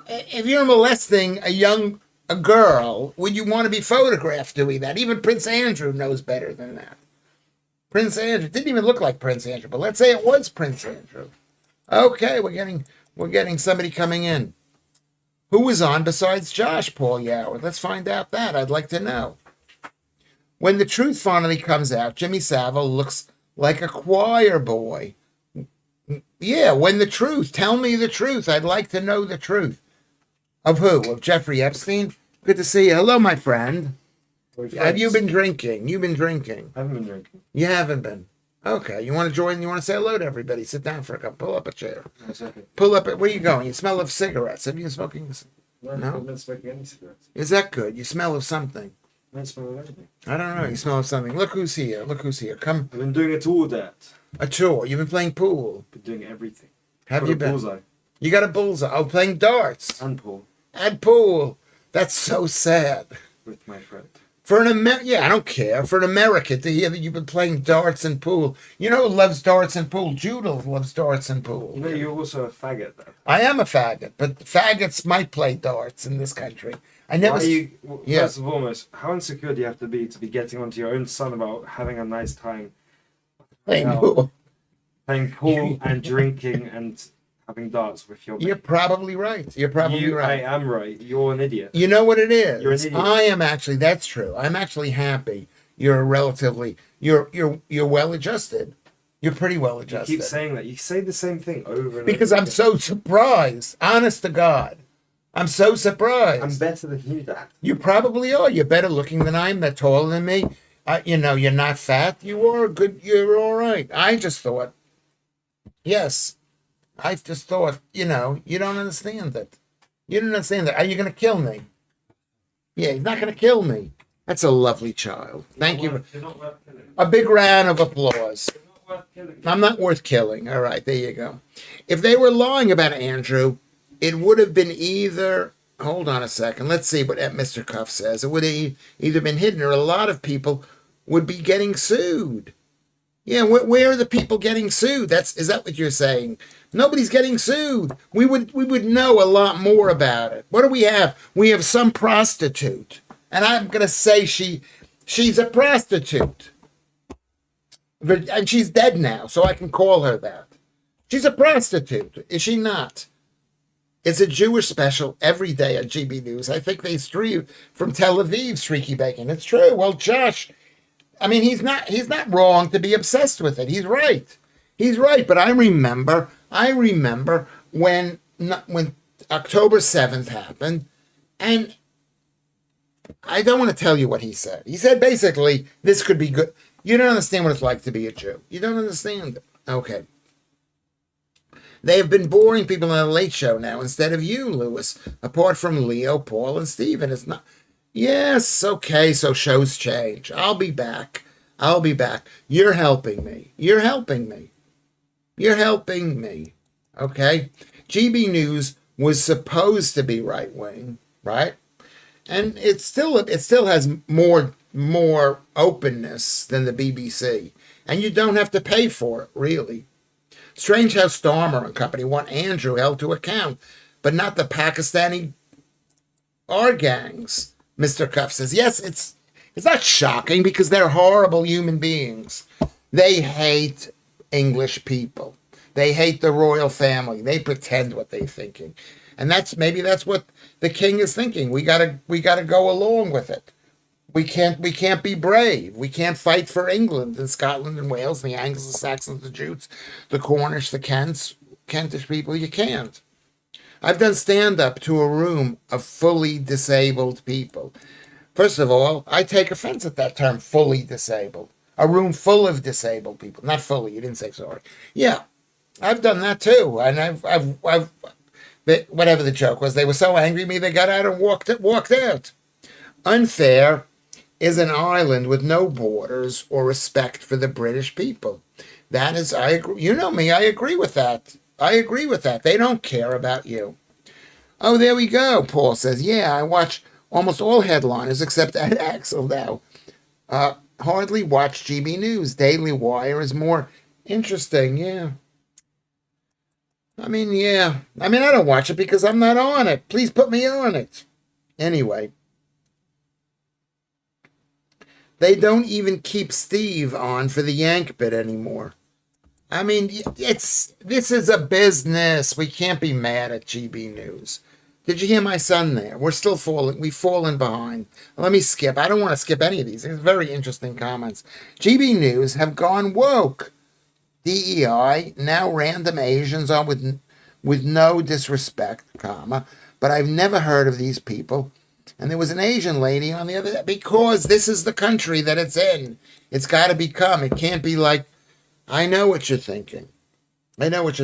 if you're molesting a girl, would you want to be photographed doing that? Even Prince Andrew knows better than that. Prince Andrew didn't even look like Prince Andrew, but let's say it was Prince Andrew. Okay, we're getting somebody coming in. Who was on besides Josh, Paul Yoward? Let's find out that. I'd like to know. When the truth finally comes out, Jimmy Savile looks like a choir boy. Yeah, tell me the truth. I'd like to know the truth. Of who? Of Jeffrey Epstein? Good to see you. Hello, my friend. Have you been drinking? You've been drinking. I haven't been drinking. You haven't been. Okay. You want to join? You want to say hello to everybody? Sit down for a couple. Pull up a chair. Pull up. Where are you going? You smell of cigarettes. Have you been smoking? No, I haven't been smoking any cigarettes. Is that good? You smell of something. I don't smell of anything. I don't know. You smell of something. Look who's here. Come. I've been doing a tour, Dad. A tour. You've been playing pool. Been doing everything. Have you been? Bullseye. You got a bullseye. Oh, playing darts. And pool. And pool. That's so sad. With my friend. I don't care. For an American to hear that you've been playing darts and pool. You know who loves darts and pool? Judah loves darts and pool. You're also a faggot, though. I am a faggot, but faggots might play darts in this country. First of all, how insecure do you have to be getting onto your own son about having a nice time? Playing pool. Playing pool and drinking and having darts with your mate. You're probably right. I am right. You're an idiot. You know what it is? You're an idiot. I am actually, that's true. I'm actually happy. You're well adjusted. You're pretty well adjusted. You keep saying that. You say the same thing over and over. Because I'm so surprised. Honest to God. I'm so surprised. I'm better than you, Dad. You probably are. You're better looking than I am. They're taller than me. You're not fat. You're all right. I just thought, yes. I just thought, you don't understand it. You don't understand that. Are you going to kill me? Yeah, he's not going to kill me. That's a lovely child. Thank you. They're not worth killing. A big round of applause. They're not worth killing. I'm not worth killing. All right, there you go. If they were lying about Andrew, it would have been either. Hold on a second. Let's see what Mr. Cuff says. It would have either been hidden, or a lot of people would be getting sued. Yeah, where are the people getting sued? Is that what you're saying? Nobody's getting sued. We would know a lot more about it. What do we have? We have some prostitute, and I'm gonna say she's a prostitute, and she's dead now, so I can call her that. She's a prostitute, is she not? It's a Jewish special every day at GB News. I think they stream from Tel Aviv, Streaky Bacon. It's true. Well, Josh, I mean, he's not wrong to be obsessed with it. He's right. He's right. But I remember when October 7th happened, and I don't want to tell you what he said. He said basically, this could be good. You don't understand what it's like to be a Jew. You don't understand it. Okay. They have been boring people on the Late Show now instead of you, Lewis. Apart from Leo, Paul, and Steven. It's not. Yes, okay, so shows change. I'll be back. You're helping me. You're helping me. Okay? GB News was supposed to be right wing, right? And it still has more openness than the BBC. And you don't have to pay for it, really. Strange how Starmer and company want Andrew held to account, but not the Pakistani R gangs. Mr. Cuff says, yes, it's not shocking because they're horrible human beings. They hate English people. They hate the royal family. They pretend what they're thinking. And maybe that's what the king is thinking. We gotta go along with it. We can't be brave. We can't fight for England and Scotland and Wales, the Angles, the Saxons, the Jutes, the Cornish, the Kentish people. You can't. I've done stand-up to a room of fully disabled people. First of all, I take offense at that term, fully disabled. A room full of disabled people. Not fully, you didn't say sorry. Yeah, I've done that too. And I've whatever the joke was, they were so angry at me, they got out and walked out. Unfair is an island with no borders or respect for the British people. That is, I agree. You know me, I agree with that. They don't care about you. Oh, there we go, Paul says. Yeah, I watch almost all headliners except Ed Axel now. Hardly watch GB News. Daily Wire is more interesting, yeah. I mean, I don't watch it because I'm not on it. Please put me on it. Anyway. They don't even keep Steve on for the Yank bit anymore. I mean, this is a business. We can't be mad at GB News. Did you hear my son there? We've fallen behind. Let me skip. I don't want to skip any of these. There's very interesting comments. GB News have gone woke. DEI, now random Asians are with no disrespect, comma, but I've never heard of these people. And there was an Asian lady on the other, because this is the country that it's in. It's got to become. It can't be like, I know what you're thinking. Jonathan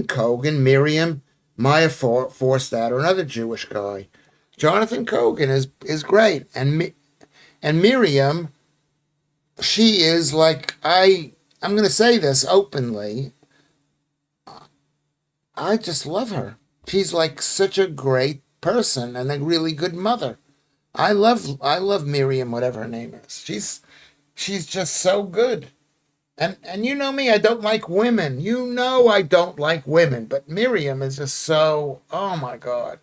Kogan, Miriam, Maya Forstadt, another Jewish guy. Jonathan Kogan is great. And Miriam, she is like, I'm going to say this openly. I just love her. She's like such a great person and a really good mother. I love Miriam, whatever her name is. She's just so good. And you know me, I don't like women. You know I don't like women, but Miriam is just so, oh my God.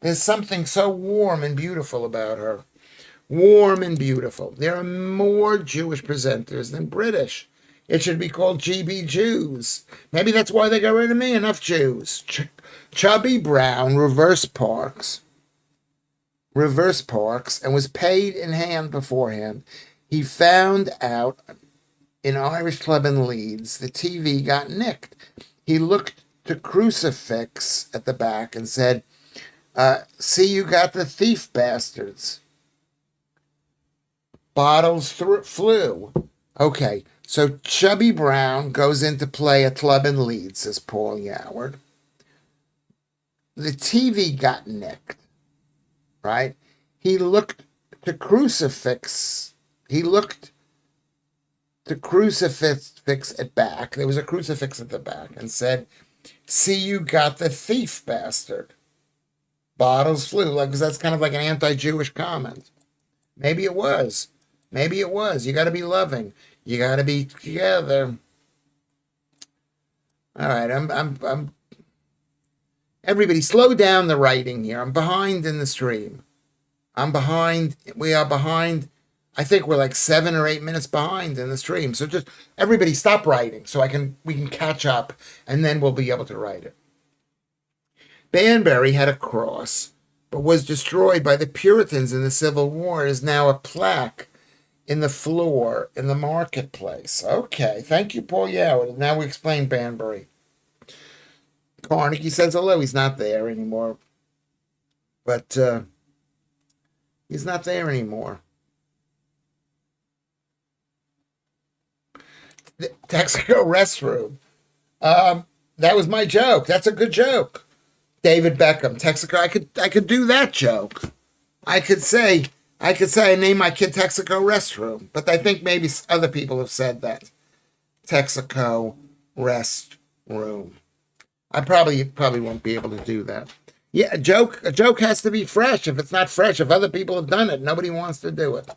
There's something so warm and beautiful about her. Warm and beautiful. There are more Jewish presenters than British. It should be called GB Jews. Maybe that's why they got rid of me. Enough Jews. Chubby Brown reverse parks, and was paid in hand beforehand. He found out in Irish Club in Leeds, the TV got nicked. He looked to crucifix at the back and said, see, you got the thief bastards. Bottles flew. Okay. So Chubby Brown goes in to play a club in Leeds, says Paul Yoward. The TV got nicked. right? He looked to crucifix. He looked to crucifix it back. There was a crucifix at the back, and said, "See, you got the thief, bastard." Bottles flew, like, 'cause that's kind of like an anti-Jewish comment. Maybe it was. Maybe it was. You got to be loving. You got to be together. All right, I'm. Everybody, slow down the writing here. I'm behind in the stream. I'm behind. We are behind. I think we're like 7 or 8 minutes behind in the stream. So just everybody stop writing so we can catch up, and then we'll be able to write it. Banbury had a cross, but was destroyed by the Puritans in the Civil War. Is now a plaque in the floor in the marketplace. Okay, thank you, Paul Yoward. Now we explain Banbury. Carnegie says hello. He's not there anymore. But he's not there anymore. The Texaco restroom. That was my joke. That's a good joke. David Beckham, Texaco. I could do that joke. I could say I named my kid Texaco restroom, but I think maybe other people have said that. Texaco restroom. I probably won't be able to do that. Yeah, a joke has to be fresh. If it's not fresh, if other people have done it, nobody wants to do it.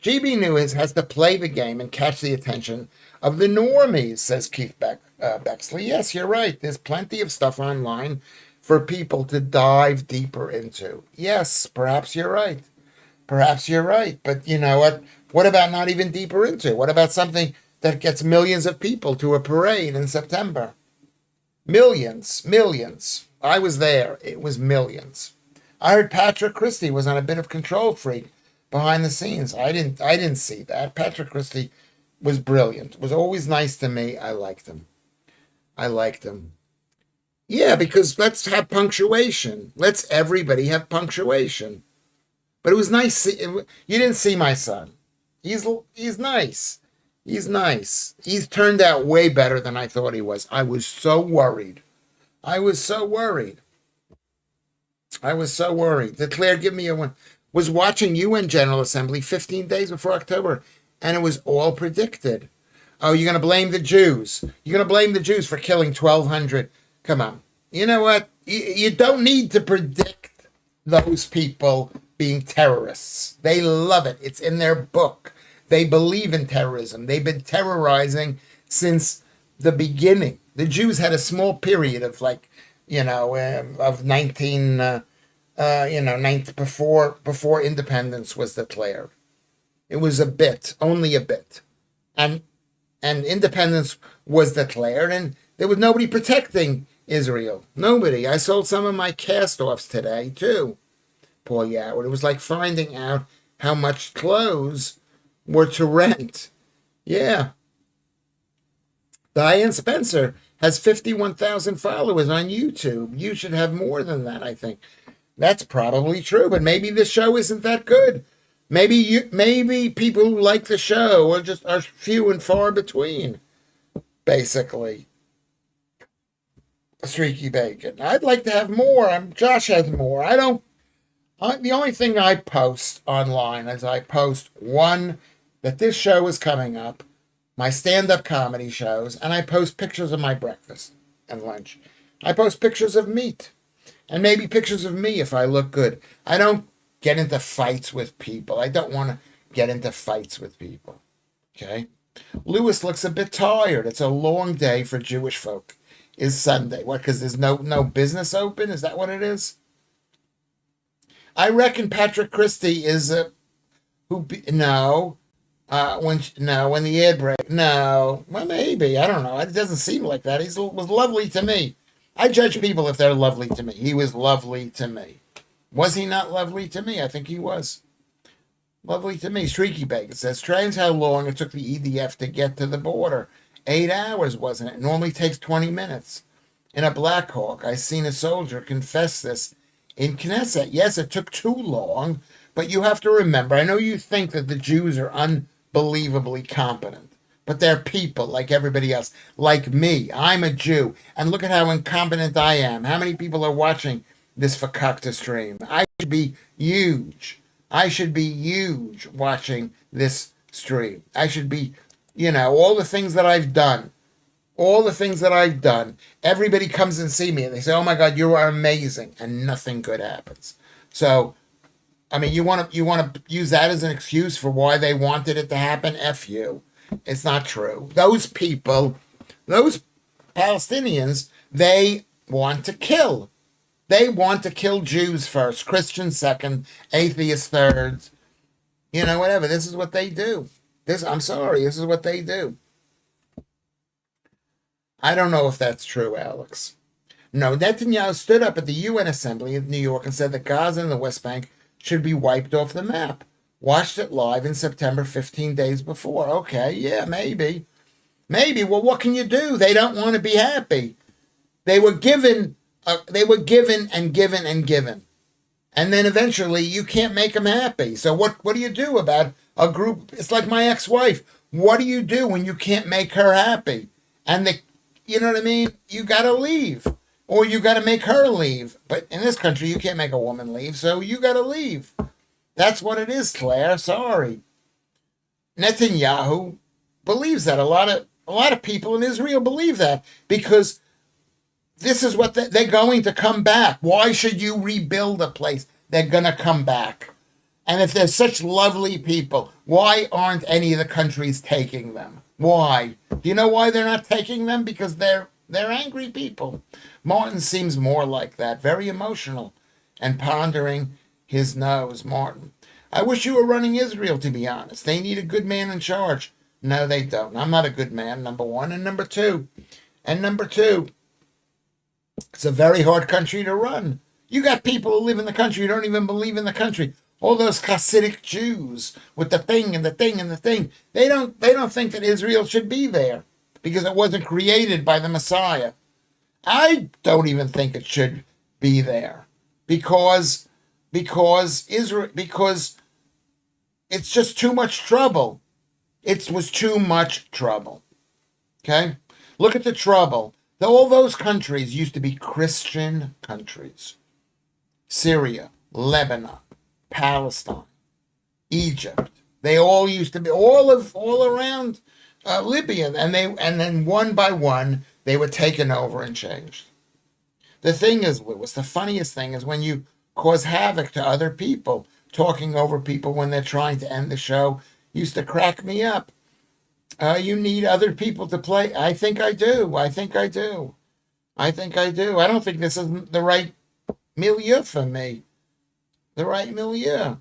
GB News has to play the game and catch the attention of the normies, says Keith Bexley. Yes, you're right. There's plenty of stuff online for people to dive deeper into. Yes, perhaps you're right. Perhaps you're right. But you know what? What about not even deeper into? What about something that gets millions of people to a parade in September? Millions. I was there. It was millions. I heard Patrick Christie was on a bit of Control Freak behind the scenes. I didn't see that. Patrick Christie was brilliant. Was always nice to me. I liked him. Yeah, because let's have punctuation. Let's everybody have punctuation. But it was nice. You didn't see my son. He's nice. He's nice. He's turned out way better than I thought he was. I was so worried. Declare, give me a one. Was watching UN General Assembly 15 days before October, and it was all predicted. Oh, you're going to blame the Jews. You're going to blame the Jews for killing 1,200. Come on. You know what? You don't need to predict those people being terrorists. They love it. It's in their book. They believe in terrorism. They've been terrorizing since the beginning. The Jews had a small period of of 19, before independence was declared. It was a bit, only a bit. And independence was declared, and there was nobody protecting Israel. Nobody. I sold some of my cast-offs today, too, Paul Yoward. It was like finding out how much clothes were to rent. Yeah. Diane Spencer has 51,000 followers on YouTube. You should have more than that, I think. That's probably true, but maybe the show isn't that good. Maybe people who like the show are few and far between, basically. Streaky Bacon. I'd like to have more. Josh has more. The only thing I post online is I post one, that this show is coming up, my stand-up comedy shows, and I post pictures of my breakfast and lunch. I post pictures of meat, and maybe pictures of me if I look good. I don't get into fights with people. I don't want to get into fights with people. Okay? Lewis looks a bit tired. It's a long day for Jewish folk. Is Sunday. What, because there's no business open? Is that what it is? I reckon Patrick Christie is when the ad break. No. Well, maybe. I don't know. It doesn't seem like that. He was lovely to me. I judge people if they're lovely to me. He was lovely to me. Was he not lovely to me? I think he was. Lovely to me. Streaky Bacon says, strange how long it took the EDF to get to the border. 8 hours, wasn't it? Normally takes 20 minutes. In a Black Hawk, I seen a soldier confess this in Knesset. Yes, it took too long, but you have to remember, I know you think that the Jews are unbelievably competent, but they're people like everybody else. Like me, I'm a Jew, and look at how incompetent I am. How many people are watching this fakakta stream. I should be huge. I should be huge watching this stream. I should be, all the things that I've done. All the things that I've done. Everybody comes and see me and they say, "Oh my God, you are amazing," and nothing good happens. So, I mean, you want to use that as an excuse for why they wanted it to happen? F you. It's not true. Those people, those Palestinians, they want to kill. They want to kill Jews first, Christians second, atheists third. Whatever. This is what they do. I'm sorry. This is what they do. I don't know if that's true, Alex. No, Netanyahu stood up at the UN Assembly in New York and said that Gaza and the West Bank should be wiped off the map. Watched it live in September 15 days before. Okay, yeah, maybe. Maybe. Well, what can you do? They don't want to be happy. They were given and given and given. And then eventually you can't make them happy. So what do you do about a group? It's like my ex-wife. What do you do when you can't make her happy? And you know what I mean? You got to leave. Or you got to make her leave. But in this country, you can't make a woman leave. So you got to leave. That's what it is, Claire. Sorry. Netanyahu believes that. A lot of people in Israel believe that. Because this is what they're going to come back. Why should you rebuild a place? They're going to come back. And if they're such lovely people, why aren't any of the countries taking them? Why? Do you know why they're not taking them? Because they're angry people. Martin seems more like that, very emotional and pondering his nose. Martin, I wish you were running Israel, to be honest. They need a good man in charge. No, they don't. I'm not a good man, number one. And number two, it's a very hard country to run. You got people who live in the country who don't even believe in the country. All those Hasidic Jews with the thing and the thing and the thing. They don't think that Israel should be there because it wasn't created by the Messiah. I don't even think it should be there because it's just too much trouble. It was too much trouble. Okay? Look at the trouble. All those countries used to be Christian countries. Syria, Lebanon, Palestine, Egypt. They all used to be all around Libya, and then one by one they were taken over and changed. The thing is, Lewis, the funniest thing is when you cause havoc to other people, talking over people when they're trying to end the show, used to crack me up. You need other people to play. I think I do. I don't think this is the right milieu for me. The right milieu.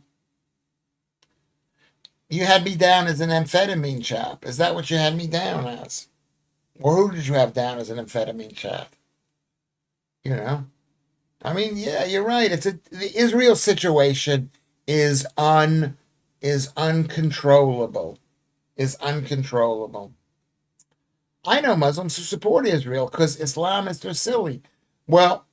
You had me down as an amphetamine chap. Is that what you had me down as? Or who did you have down as an amphetamine chap? I mean, yeah, you're right. The Israel situation is uncontrollable. Is uncontrollable. I know Muslims who support Israel because Islamists are silly. Well,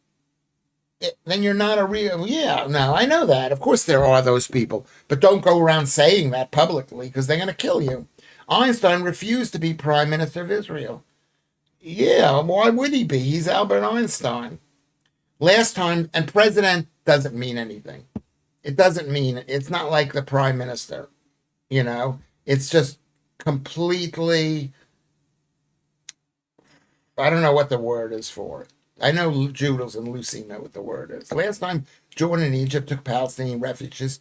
then you're not a real... Yeah, no, I know that. Of course there are those people. But don't go around saying that publicly because they're going to kill you. Einstein refused to be prime minister of Israel. Yeah, why would he be? He's Albert Einstein. Last time, and president doesn't mean anything. It doesn't mean... It's not like the prime minister. It's just completely... I don't know what the word is for it. I know Jules and Lucy know what the word is. Last time Jordan and Egypt took Palestinian refugees,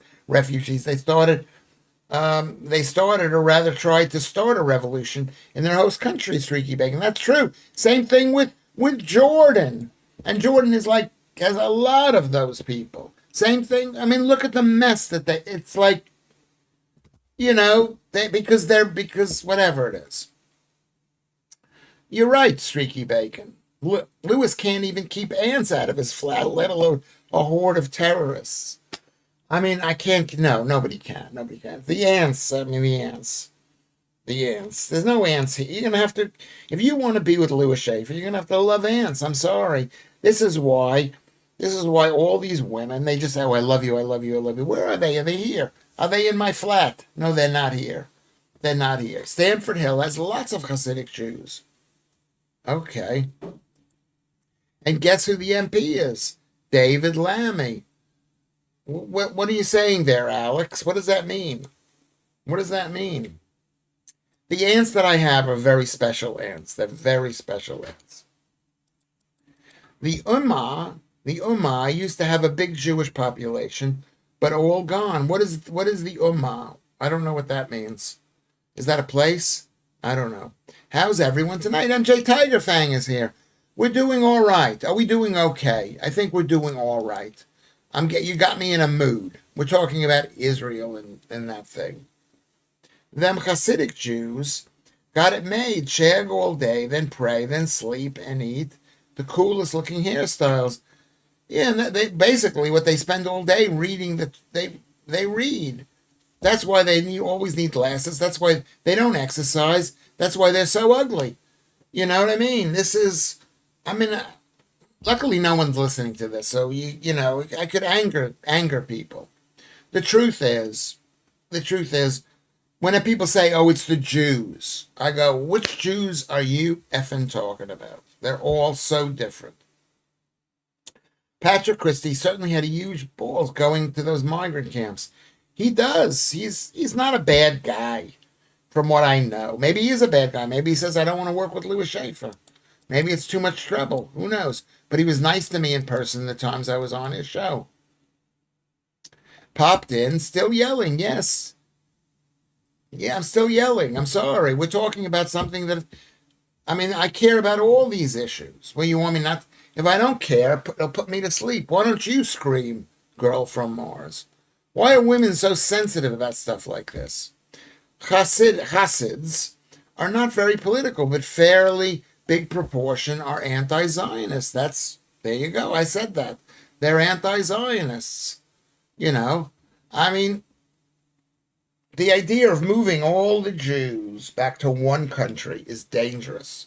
they started or rather tried to start a revolution in their host country, Streaky Bacon. That's true. Same thing with Jordan. And Jordan has a lot of those people. Same thing. I mean, look at the mess that it's like, because whatever it is. You're right, Streaky Bacon. Lewis can't even keep ants out of his flat, let alone a horde of terrorists. I mean, I can't. No, nobody can. Nobody can. The ants. There's no ants here. You're going to have to, if you want to be with Lewis Schaffer, you're going to have to love ants. I'm sorry. This is why all these women, they just say, "Oh, I love you, I love you, I love you." Where are they? Are they here? Are they in my flat? No, they're not here. They're not here. Stanford Hill has lots of Hasidic Jews. Okay. And guess who the MP is? David Lammy. What are you saying there, Alex? What does that mean? What does that mean? The ants that I have are very special ants. They're very special ants. The Ummah used to have a big Jewish population, but all gone. What is the Ummah? I don't know what that means. Is that a place? I don't know. How's everyone tonight? MJ Tiger Fang is here. We're doing all right. Are we doing okay? I think we're doing all right. You got me in a mood. We're talking about Israel and that thing. Them Hasidic Jews got it made. Shag all day, then pray, then sleep and eat. The coolest looking hairstyles. Yeah, and they basically what they spend all day reading. They read. That's why they always need glasses. That's why they don't exercise. That's why they're so ugly. You know what I mean? Luckily no one's listening to this, so I could anger people. The truth is, when people say, "Oh, it's the Jews," I go, "Which Jews are you effing talking about? They're all so different." Patrick Christie certainly had a huge balls going to those migrant camps. He does. He's not a bad guy, from what I know. Maybe he is a bad guy. Maybe he says, "I don't want to work with Lewis Schaffer." Maybe it's too much trouble. Who knows? But he was nice to me in person the times I was on his show. Popped in, still yelling. Yes. Yeah, I'm still yelling. I'm sorry. We're talking about something that, I care about all these issues. Well, you want me not? If I don't care, it'll put me to sleep. Why don't you scream, girl from Mars? Why are women so sensitive about stuff like this? Hasids are not very political, but fairly big proportion are anti-Zionists. There you go. I said that. They're anti-Zionists. The idea of moving all the Jews back to one country is dangerous,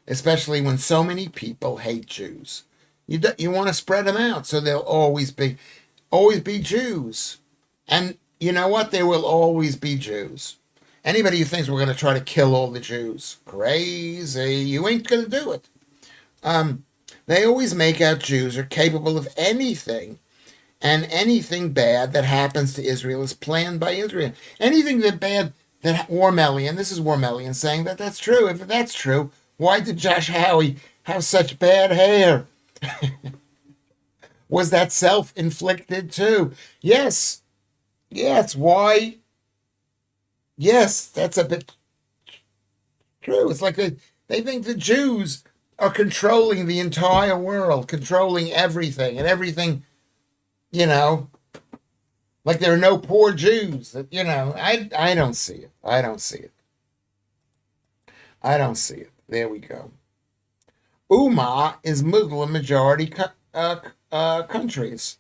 especially when so many people hate Jews. You want to spread them out so they'll always be Jews. And you know what? There will always be Jews. Anybody who thinks we're going to try to kill all the Jews, crazy. You ain't going to do it. They always make out Jews are capable of anything, and anything bad that happens to Israel is planned by Israel. Anything that bad that Warmelian, this is Warmelian saying that's true. If that's true, why did Josh Howie have such bad hair? Was that self-inflicted too? Yes. Why? Yes, that's a bit true. It's like they think the Jews are controlling the entire world, controlling everything, and everything, like there are no poor Jews. I don't see it. I don't see it. There we go. Ummah is Muslim majority countries,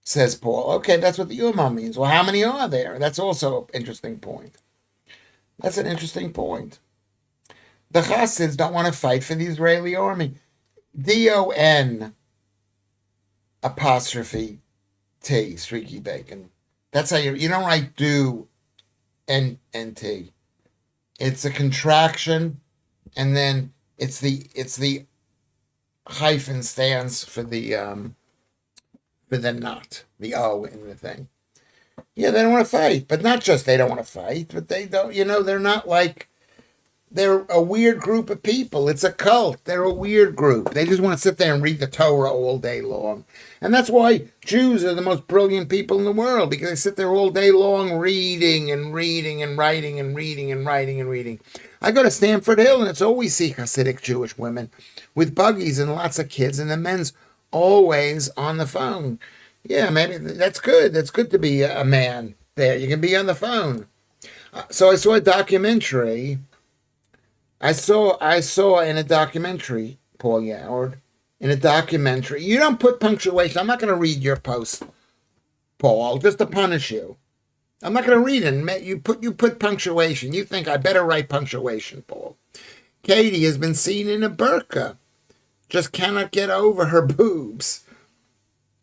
says Paul. Okay, that's what the Ummah means. Well, how many are there? That's also an interesting point. That's an interesting point. The Hasids don't want to fight for the Israeli army. D-O-N apostrophe T, streaky bacon. That's how you don't write do N-T. It's a contraction, and then it's the hyphen stands for the not, the O in the thing. Yeah, they don't want to fight, but not just they don't want to fight, but they don't, they're not like, they're a weird group of people. It's a cult. They're a weird group. They just want to sit there and read the Torah all day long. And that's why Jews are the most brilliant people in the world, because they sit there all day long reading and reading and writing and reading and writing and reading. I go to Stamford Hill, and it's always see Hasidic Jewish women with buggies and lots of kids, and the men's always on the phone. Yeah, maybe that's good. That's good to be a man there. You can be on the phone. So I saw a documentary. I saw in a documentary, Paul Yoward, in a documentary. You don't put punctuation. I'm not going to read your post, Paul, just to punish you. I'm not going to read it. You put punctuation. You think I better write punctuation, Paul. Katie has been seen in a burqa. Just cannot get over her boobs.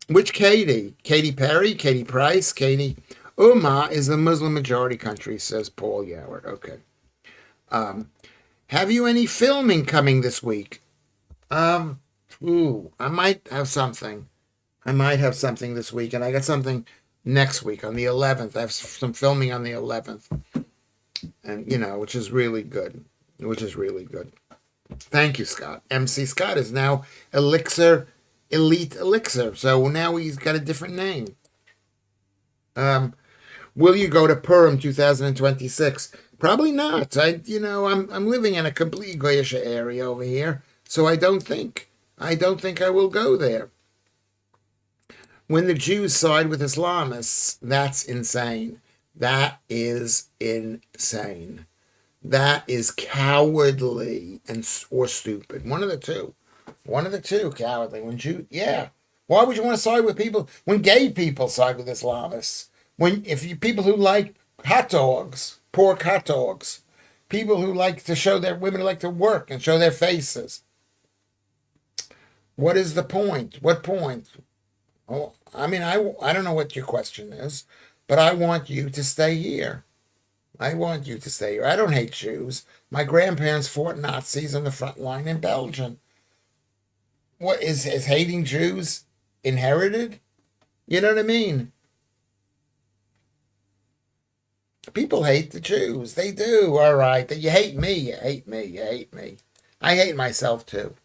Which Katie? Katy Perry? Katie Price? Katie? Ummah is the Muslim majority country, says Paul Yoward. Okay. Have you any filming coming this week? I might have something. I might have something this week, and I got something next week on the 11th. I have some filming on the 11th, and which is really good. Which is really good. Thank you, Scott. MC Scott is now Elixir, Elite Elixir. So now he's got a different name. Will you go to Purim 2026? Probably not. I'm living in a complete Goyish area over here, so I don't think I will go there. When the Jews side with Islamists, that's insane. That is insane. That is cowardly or stupid. One of the two. One of the two, cowardly. Yeah. Why would you want to side with people when gay people side with Islamists? People who like hot dogs, pork hot dogs, people who like to show their women who like to work and show their faces. What is the point? What point? Oh, I don't know what your question is, but I want you to stay here. I want you to stay here. I don't hate Jews. My grandparents fought Nazis on the front line in Belgium. What is hating Jews inherited? You know what I mean? People hate the Jews. They do. All right. You hate me. You hate me. You hate me. I hate myself too.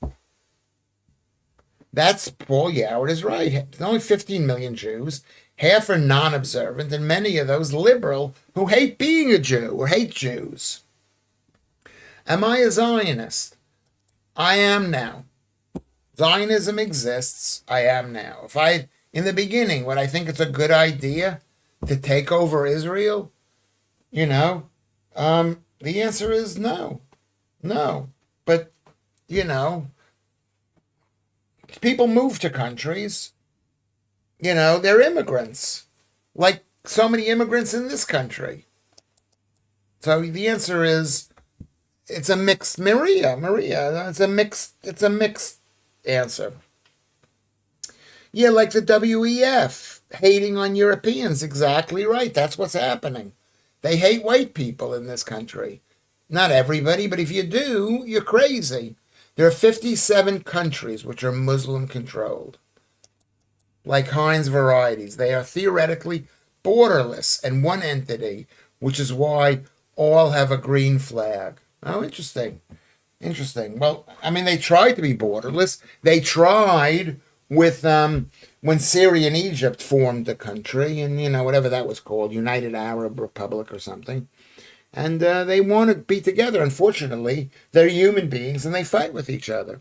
That's Paul Yoward is right. There's only 15 million Jews. Half are non-observant, and many of those liberal who hate being a Jew or hate Jews. Am I a Zionist? I am now. Zionism exists. I am now. In the beginning, would I think it's a good idea to take over Israel? The answer is no. No. But, people move to countries. They're immigrants. Like so many immigrants in this country. So the answer is, it's a mixed, Maria, it's a mixed answer. Yeah, like the WEF, hating on Europeans, exactly right. That's what's happening. They hate white people in this country. Not everybody, but if you do, you're crazy. There are 57 countries which are Muslim controlled. Like Heinz Varieties. They are theoretically borderless and one entity, which is why all have a green flag. Oh, interesting. Interesting. Well, they tried to be borderless. They tried with when Syria and Egypt formed the country, and whatever that was called, United Arab Republic or something. And they want to be together. Unfortunately, they're human beings and they fight with each other.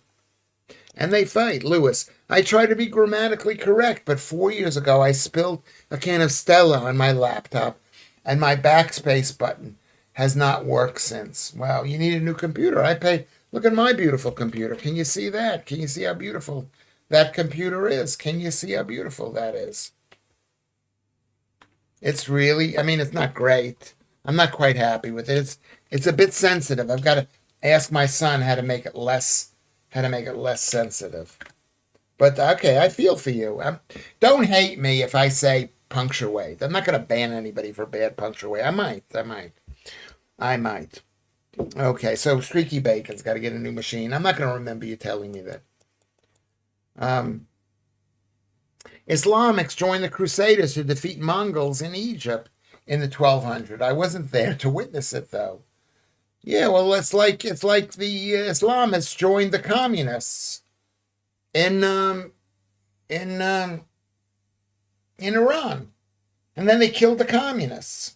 And they fight. Lewis, I try to be grammatically correct, but 4 years ago I spilled a can of Stella on my laptop, and my backspace button has not worked since. Wow, you need a new computer. Look at my beautiful computer. Can you see that? Can you see how beautiful that computer is? Can you see how beautiful that is? It's really, it's not great. I'm not quite happy with it. It's a bit sensitive. I've got to ask my son how to make it less sensitive. But okay, I feel for you. Don't hate me if I say punctuate. I'm not going to ban anybody for bad punctuate. I might. Okay, so Streaky Bacon's got to get a new machine. I'm not going to remember you telling me that. Islamics joined the Crusaders to defeat Mongols in Egypt in the 1200s. I wasn't there to witness it, though. Yeah, well, it's like the Islamists joined the communists in Iran, and then they killed the communists.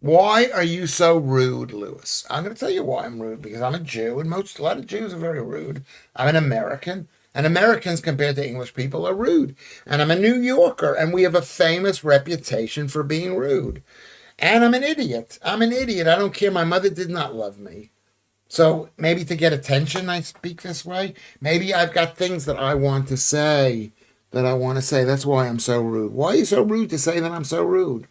Why are you so rude, Lewis? I'm going to tell you why I'm rude, because I'm a Jew, and a lot of Jews are very rude. I'm an American, and Americans compared to English people are rude. And I'm a New Yorker, and we have a famous reputation for being rude. And I'm an idiot. I don't care. My mother did not love me. So maybe to get attention, I speak this way. Maybe I've got things that I want to say. That's why I'm so rude. Why are you so rude to say that I'm so rude?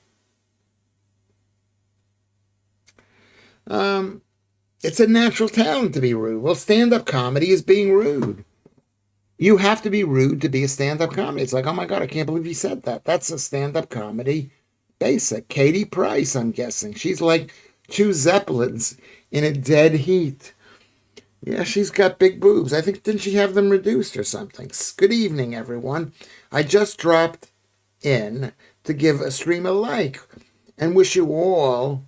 It's a natural talent to be rude. Well, stand-up comedy is being rude. You have to be rude to be a stand-up comedy. It's like, oh my God, I can't believe you said that. That's a stand-up comedy basic. Katie Price, I'm guessing. She's like two Zeppelins in a dead heat. Yeah, she's got big boobs. I think, didn't she have them reduced or something? Good evening, everyone. I just dropped in to give a stream a like and wish you all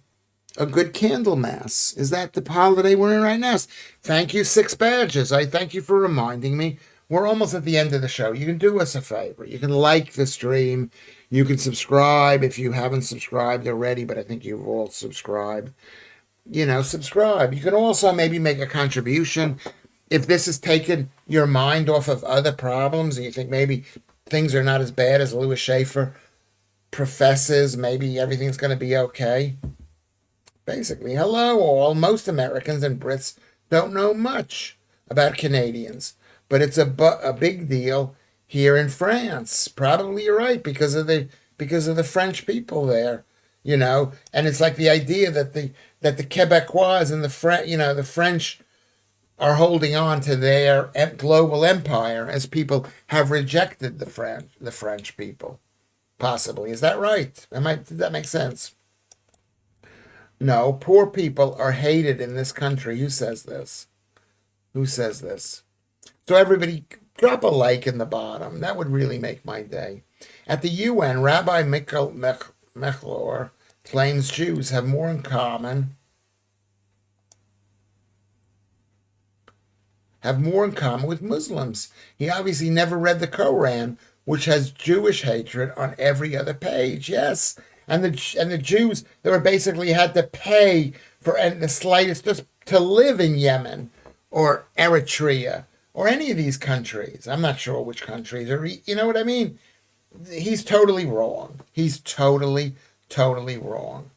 a good Candlemas. Is that the holiday we're in right now? Thank you, 6 badges. I thank you for reminding me. We're almost at the end of the show. You can do us a favor. You can like the stream. You can subscribe if you haven't subscribed already, but I think you've all subscribed. Subscribe. You can also maybe make a contribution if this has taken your mind off of other problems and you think maybe things are not as bad as Lewis Schaffer professes, maybe everything's going to be okay. Basically, hello all. Most Americans and Brits don't know much about Canadians, but it's a big deal here in France. Probably you're right because of the French people there, and it's like the idea that the Quebecois and the French are holding on to their global empire as people have rejected the French people. Possibly, is that right? Did that make sense? No, poor people are hated in this country. Who says this? Who says this? So everybody, drop a like in the bottom. That would really make my day. At the UN, Rabbi Mechlor claims Jews have more in common with Muslims. He obviously never read the Koran, which has Jewish hatred on every other page. Yes, and the Jews that were basically had to pay for the slightest just to live in Yemen or Eritrea or any of these countries. I'm not sure which countries, or you know what I mean. He's totally wrong. He's totally, totally wrong.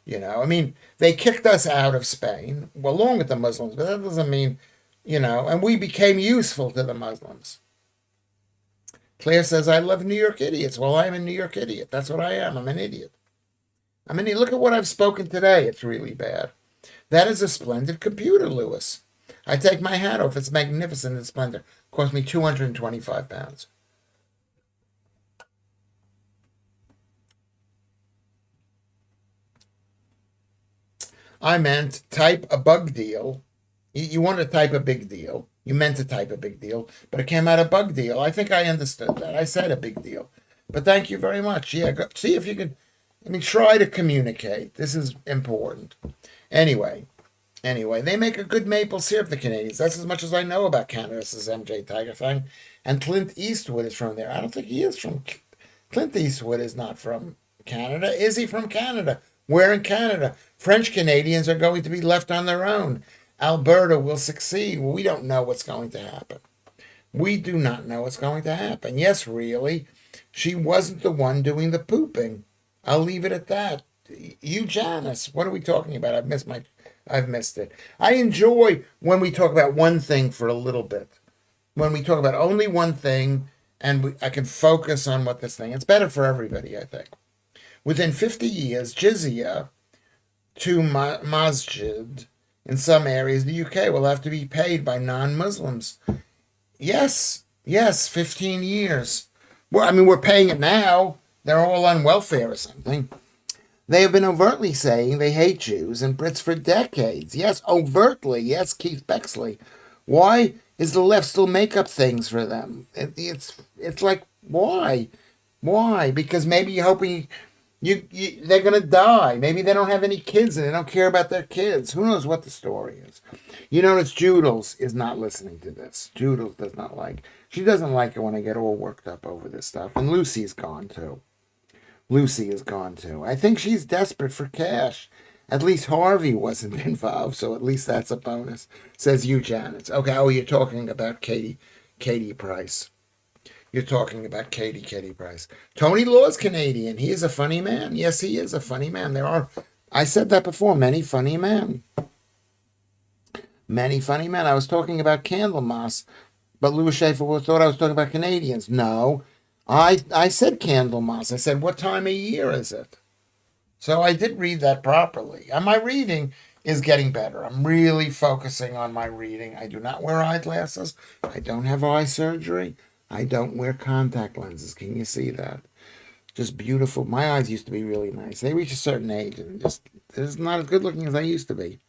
I mean, they kicked us out of Spain, well, along with the Muslims, but that doesn't mean, and we became useful to the Muslims. Claire says, I love New York idiots. Well, I'm a New York idiot. That's what I am. I'm an idiot. Look at what I've spoken today. It's really bad. That is a splendid computer, Lewis. I take my hat off. It's magnificent and splendid. Cost me £225. I meant type a bug deal. You want to type a big deal. You meant to type a big deal, but it came out a bug deal. I think I understood that. I said a big deal. But thank you very much. Yeah, see if you can. Try to communicate. This is important. Anyway, they make a good maple syrup, the Canadians. That's as much as I know about Canada, says MJ Tiger thing. And Clint Eastwood is from there. I don't think he is from. Clint Eastwood is not from Canada. Is he from Canada? Where in Canada? French Canadians are going to be left on their own. Alberta will succeed. Well, we don't know what's going to happen. We do not know what's going to happen. Yes, really, she wasn't the one doing the pooping. I'll leave it at that. You, Janice, what are we talking about? I've missed it. I enjoy when we talk about one thing for a little bit. When we talk about only one thing, and I can focus on what this thing. It's better for everybody, I think. Within 50 years, jizya to masjid in some areas of the UK will have to be paid by non-Muslims. Yes, 15 years. Well, we're paying it now. They're all on welfare or something. They have been overtly saying they hate Jews and Brits for decades. Yes, overtly. Yes, Keith Bexley. Why is the left still make up things for them? It's like, why? Why? Because maybe you're hoping they're going to die. Maybe they don't have any kids and they don't care about their kids. Who knows what the story is? You notice Judels is not listening to this. Judels does not like. She doesn't like it when I get all worked up over this stuff. And Lucy's gone too. Lucy is gone too. I think she's desperate for cash. At least Harvey wasn't involved, so at least that's a bonus. Says you, Janet. Okay, you're talking about Katie Price. You're talking about Katie Price. Tony Law's Canadian. He is a funny man. Yes, he is a funny man. I said that before, many funny men. Many funny men. I was talking about Candlemas, but Lewis Schaffer thought I was talking about Canadians. No, I said Candlemas. I said, what time of year is it? So I did read that properly. And my reading is getting better. I'm really focusing on my reading. I do not wear eyeglasses. I don't have eye surgery. I don't wear contact lenses. Can you see that? Just beautiful. My eyes used to be really nice. They reach a certain age and it's not as good looking as I used to be.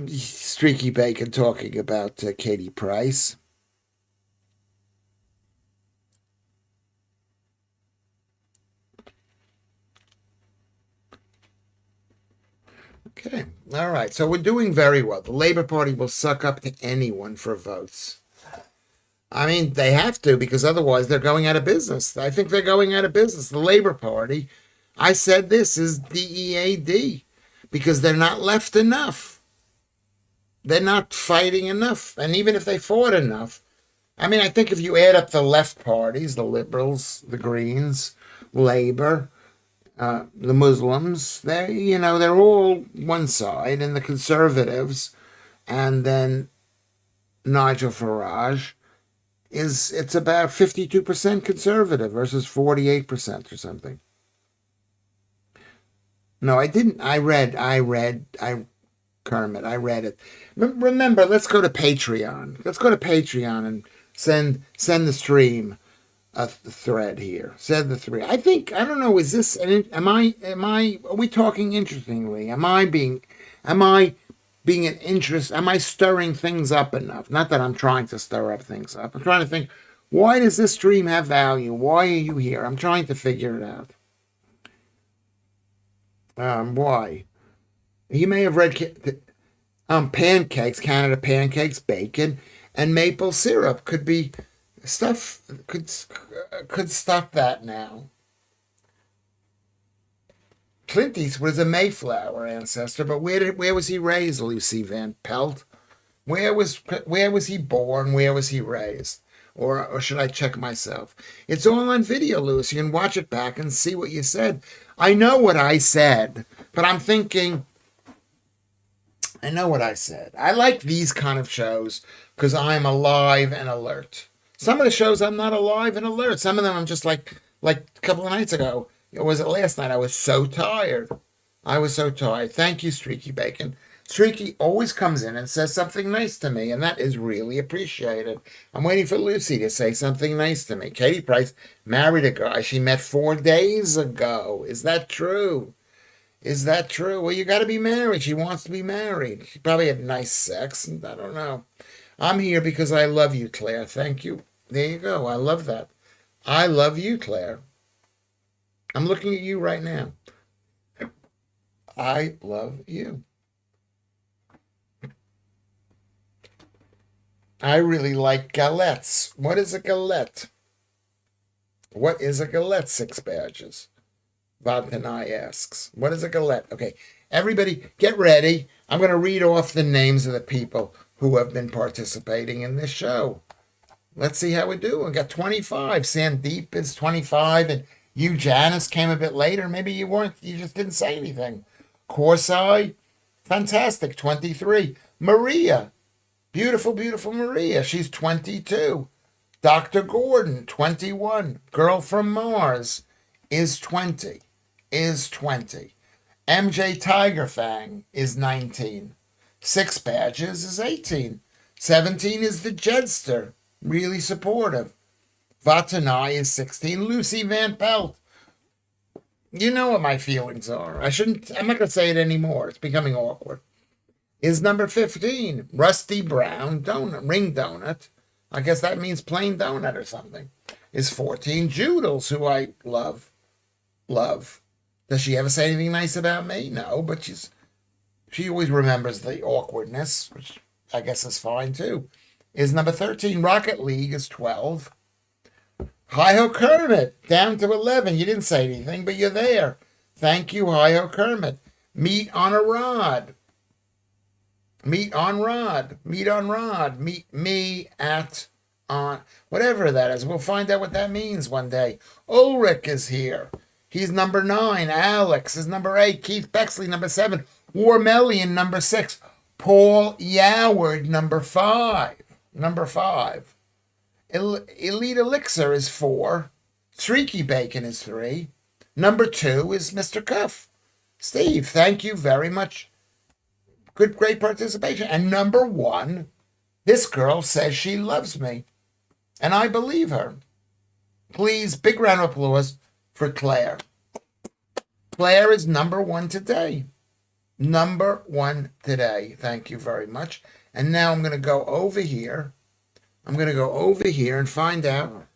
Streaky Bacon talking about Katie Price. Okay. All right. So we're doing very well. The Labor Party will suck up to anyone for votes. I mean, they have to because otherwise they're going out of business. I think they're going out of business. The Labor Party, I said this is DEAD because they're not left enough. They're not fighting enough. And even if they fought enough, I mean, I think if you add up the left parties, the Liberals, the Greens, Labor, the Muslims, they're all one side, and the Conservatives, and then Nigel Farage it's about 52% conservative versus 48% or something. No, I didn't. Kermit, I read it. Remember, let's go to Patreon. Let's go to Patreon and send the stream a thread here. Said the three. I think I don't know. Is this? Are we talking interestingly? Am I being an interest? Am I stirring things up enough? Not that I'm trying to stir up things up. I'm trying to think. Why does this stream have value? Why are you here? I'm trying to figure it out. Why? He may have read pancakes, Canada pancakes, bacon, and maple syrup could be stuff could stop that now. Clint Eastwood was a Mayflower ancestor, but where was he raised, Lucy Van Pelt? Where was he born? Where was he raised? Or should I check myself? It's all on video, Lewis. You can watch it back and see what you said. I know what I said, but I'm thinking, I know what I said. I like these kind of shows because I'm alive and alert. Some of the shows I'm not alive and alert. Some of them I'm just like a couple of nights ago. Or was it last night? I was so tired. I was so tired. Thank you, Streaky Bacon. Streaky always comes in and says something nice to me, and that is really appreciated. I'm waiting for Lucy to say something nice to me. Katie Price married a guy she met 4 days ago. Is that true? Is that true? Well, you got to be married. She wants to be married. She probably had nice sex. I don't know. I'm here because I love you, Claire. Thank you. There you go. I love that. I love you, Claire. I'm looking at you right now. I love you. I really like galettes. What is a galette? What is a galette? 6 badges. Vantanai asks. What is a galette? Okay, everybody get ready. I'm going to read off the names of the people who have been participating in this show. Let's see how we do. We got 25. Sandeep is 25, and you, Janice, came a bit later. Maybe you weren't. You just didn't say anything. Corsai, fantastic, 23. Maria, beautiful, beautiful Maria. She's 22. Dr. Gordon, 21. Girl from Mars is 20. MJ Tigerfang is 19. 6 badges is 18. 17 is the Jedster, really supportive. Vatanai is 16. Lucy Van Pelt. You know what my feelings are. I'm not going to say it anymore. It's becoming awkward. Is number 15. Rusty Brown Donut, Ring Donut. I guess that means plain donut or something. Is 14. Joodles, who I love. Does she ever say anything nice about me? No, but she always remembers the awkwardness, which I guess is fine too. Is number 13. Rocket League is 12. Hi-Ho Kermit, down to 11. You didn't say anything, but you're there. Thank you, Hi-Ho Kermit. Meet on a Rod. Meet me at on whatever that is. We'll find out what that means one day. Ulrich is here. He's number 9. Alex is number 8. Keith Bexley, number 7. Warmelian, number 6. Paul Yoward, number 5. Elite Elixir is 4. Streaky Bacon is 3. Number 2 is Mr. Cuff. Steve, thank you very much. Great participation. And number 1, this girl says she loves me. And I believe her. Please, big round of applause for Claire. Claire is number 1 today. Number one today. Thank you very much. And now I'm going to go over here. I'm going to go over here and find out.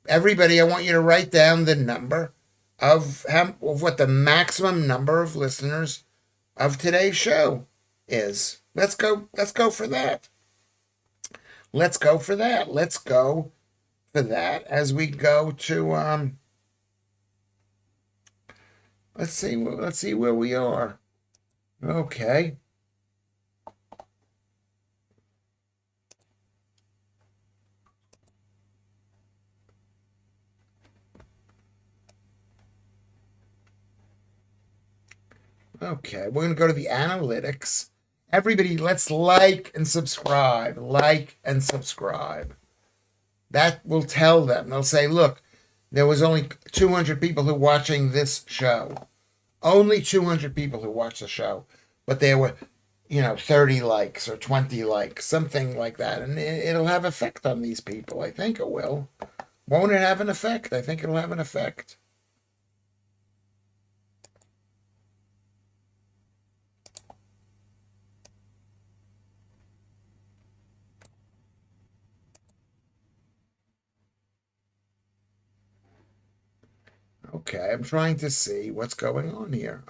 Everybody, I want you to write down the number of what the maximum number of listeners of today's show is. Let's go for that. Let's go for that. Let's go for that as we go to let's see where we are. Okay. Okay, we're going to go to the analytics. Everybody, let's like and subscribe. Like and subscribe. That will tell them. They'll say, look, there was only 200 people who were watching this show. Only 200 people who watched the show. But there were, 30 likes or 20 likes, something like that. And it'll have effect on these people. I think it will. Won't it have an effect? I think it'll have an effect. Okay, I'm trying to see what's going on here.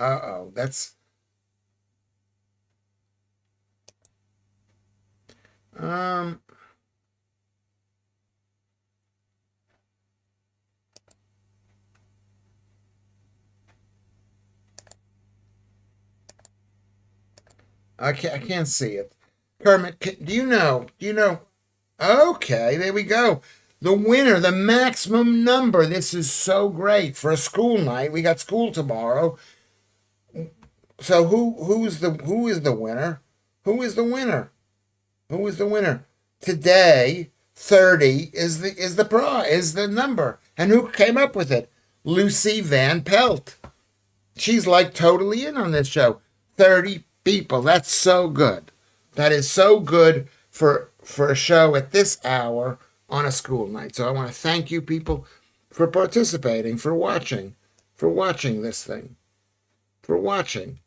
That's um I can't see it. Kermit, do you know? Okay, there we go. The winner, the maximum number. This is so great for a school night. We got school tomorrow. So who is the winner? Who is the winner? Who is the winner? Today, 30 is the number. And who came up with it? Lucy Van Pelt. She's like totally in on this show. 30 people. That's so good. That is so good for a show at this hour on a school night. So I want to thank you people for participating, for watching this thing, for watching.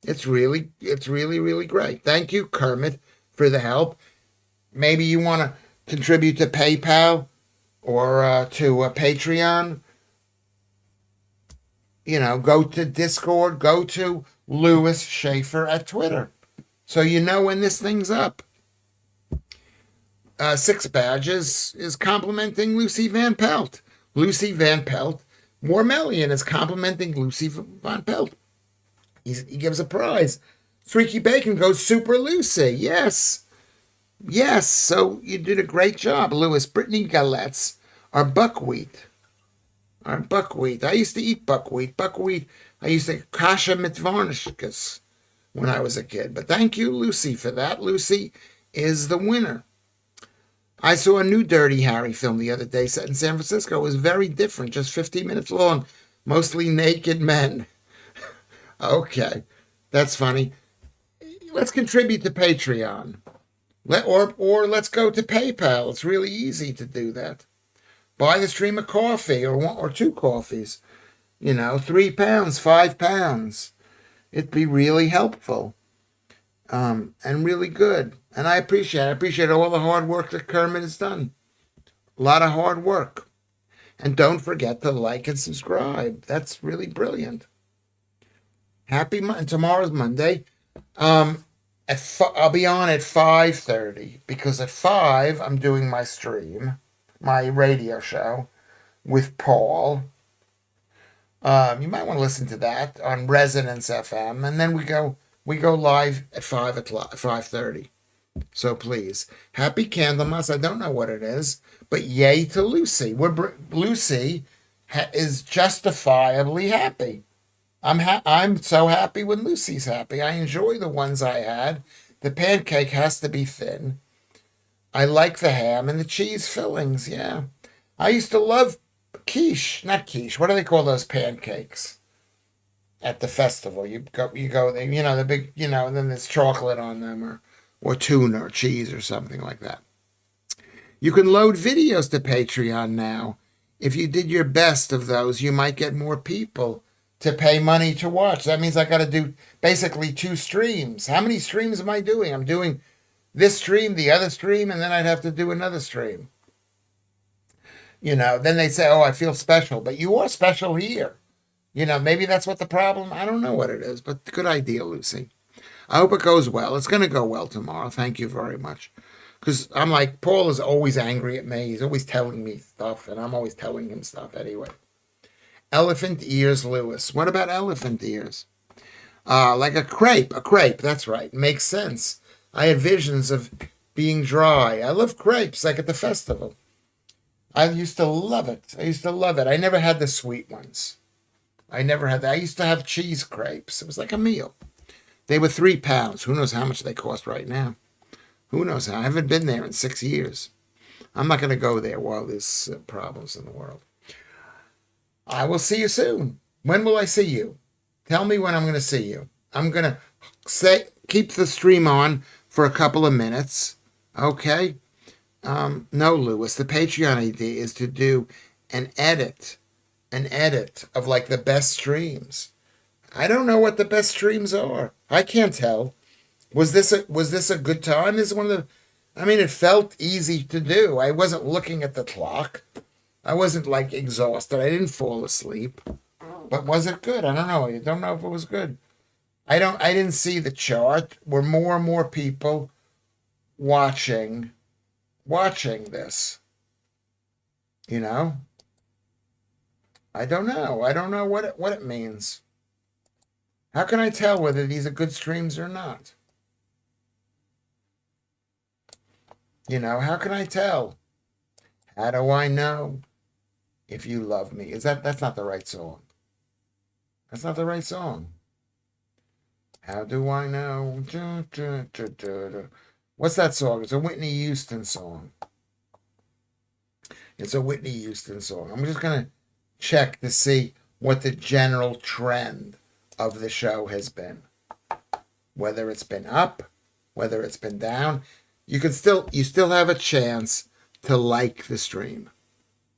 It's really, really great. Thank you, Kermit, for the help. Maybe you want to contribute to PayPal or to Patreon. Go to Discord, go to Lewis Schaffer at Twitter. So you know when this thing's up. 6 Badges is complimenting Lucy Van Pelt. Lucy Van Pelt. Mormellian is complimenting Lucy Van Pelt. He gives a prize. Streaky Bacon goes Super Lucy. Yes. So you did a great job, Lewis. Brittany Galettes are buckwheat. I used to eat buckwheat. I used to kasha mitvarnishkas when I was a kid. But thank you, Lucy, for that. Lucy is the winner. I saw a new Dirty Harry film the other day set in San Francisco. It was very different, just 15 minutes long, mostly naked men. Okay, that's funny. Let's contribute to Patreon. Or let's go to PayPal. It's really easy to do that. Buy the stream of coffee or 2 coffees. £3, £5. It'd be really helpful. And really good. And I appreciate all the hard work that Kermit has done. A lot of hard work. And don't forget to like and subscribe. That's really brilliant. And tomorrow's Monday. I'll be on at 5:30 because at 5 I'm doing my stream, my radio show with Paul. You might want to listen to that on Resonance FM, and then we go live at 5:30. So please, happy Candlemas. I don't know what it is, but yay to Lucy. Lucy is justifiably happy. I'm so happy when Lucy's happy. I enjoy the ones I had. The pancake has to be thin. I like the ham and the cheese fillings. Yeah, I used to love not quiche. What do they call those pancakes at the festival? You go there, the big, and then there's chocolate on them or tuna or cheese or something like that. You can load videos to Patreon now. If you did your best of those, you might get more people to pay money to watch. That means I got to do basically 2 streams. How many streams am I doing? I'm doing this stream, the other stream, and then I'd have to do another stream. Then they say, oh, I feel special, but you are special here. Maybe that's what the problem. I don't know what it is, but good idea, Lucy. I hope it goes well. It's going to go well tomorrow. Thank you very much. Because I'm like, Paul is always angry at me. He's always telling me stuff, and I'm always telling him stuff anyway. Elephant ears, Lewis. What about elephant ears? Like a crepe. A crepe, that's right. Makes sense. I had visions of being dry. I love crepes, like at the festival. I used to love it. I never had the sweet ones. I never had that. I used to have cheese crepes. It was like a meal. They were £3. Who knows how much they cost right now? Who knows how? I haven't been there in 6 years. I'm not going to go there while there's problems in the world. I will see you soon. When will I see you? Tell me when I'm going to see you. I'm going to keep the stream on for a couple of minutes. Okay? No, Lewis. The Patreon idea is to do an edit of like the best streams. I don't know what the best streams are. I can't tell. Was this a good time? This is one of the. I mean, it felt easy to do. I wasn't looking at the clock. I wasn't like exhausted. I didn't fall asleep. But was it good? I don't know. I don't know if it was good. I didn't see the chart. Were more and more people watching this? I don't know. I don't know what it means. How can I tell whether these are good streams or not? How can I tell? How do I know if you love me? That's not the right song. That's not the right song. How do I know? What's that song? It's a Whitney Houston song. I'm just going to check to see what the general trend of the show has been. Whether it's been up, whether it's been down. You still have a chance to like the stream.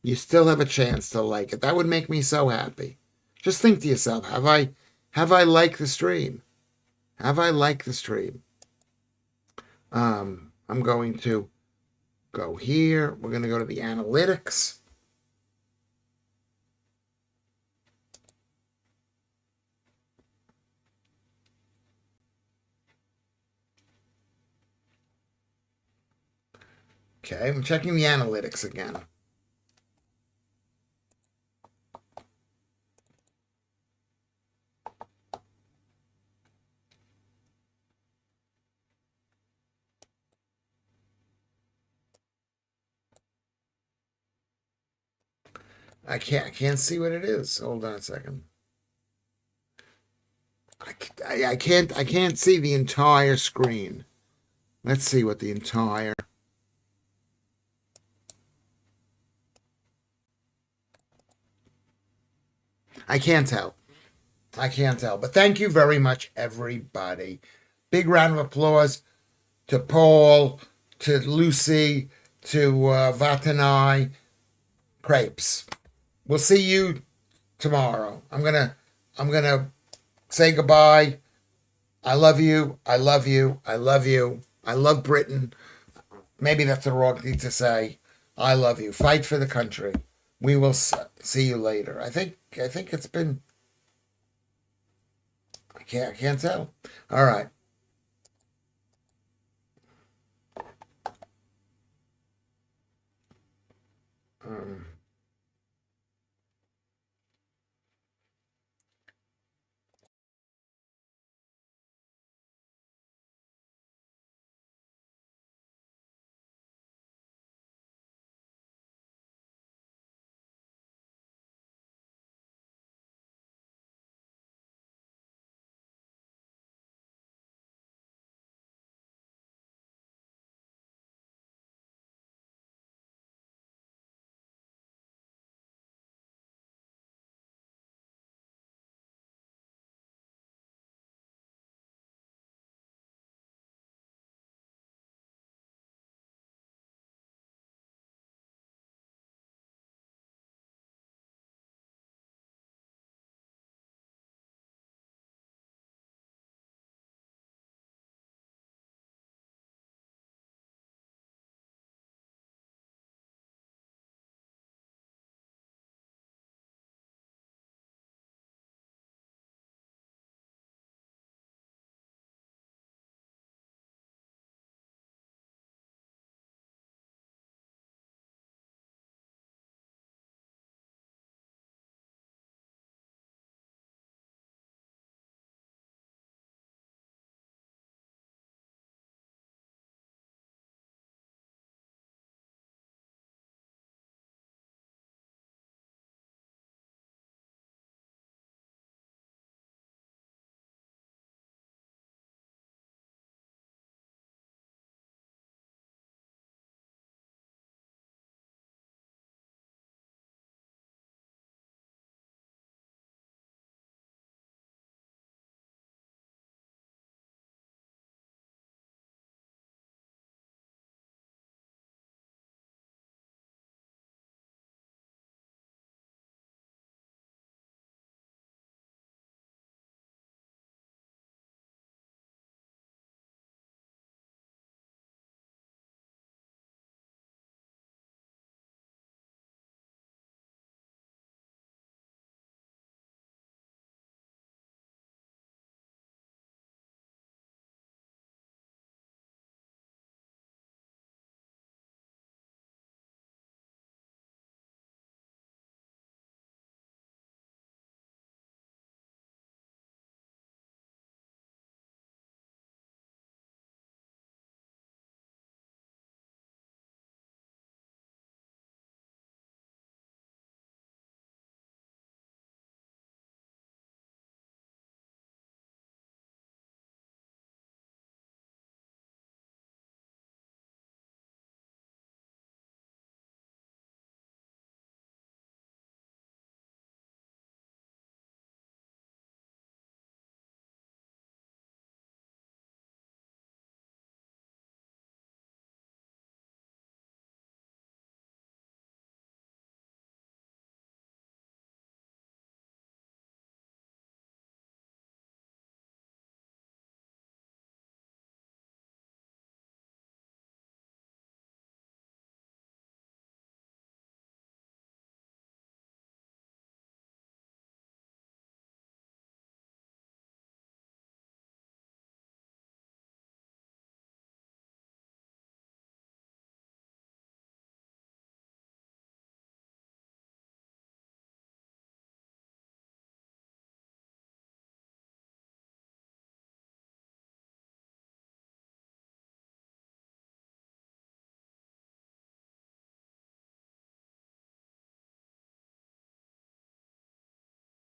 You still have a chance to like it. That would make me so happy. Just think to yourself, have I liked the stream? Have I liked the stream? I'm going to go here. We're going to go to the analytics. Okay, I'm checking the analytics again. I can't see what it is. Hold on a second. I can't see the entire screen. Let's see what the entire. I can't tell. But thank you very much, everybody. Big round of applause to Paul, to Lucy, to Vatanai. Crepes. We'll see you tomorrow. I'm gonna say goodbye. I love you. I love you. I love you. I love Britain. Maybe that's the wrong thing to say. I love you. Fight for the country. We will see you later. I think it's been. I can't tell. All right.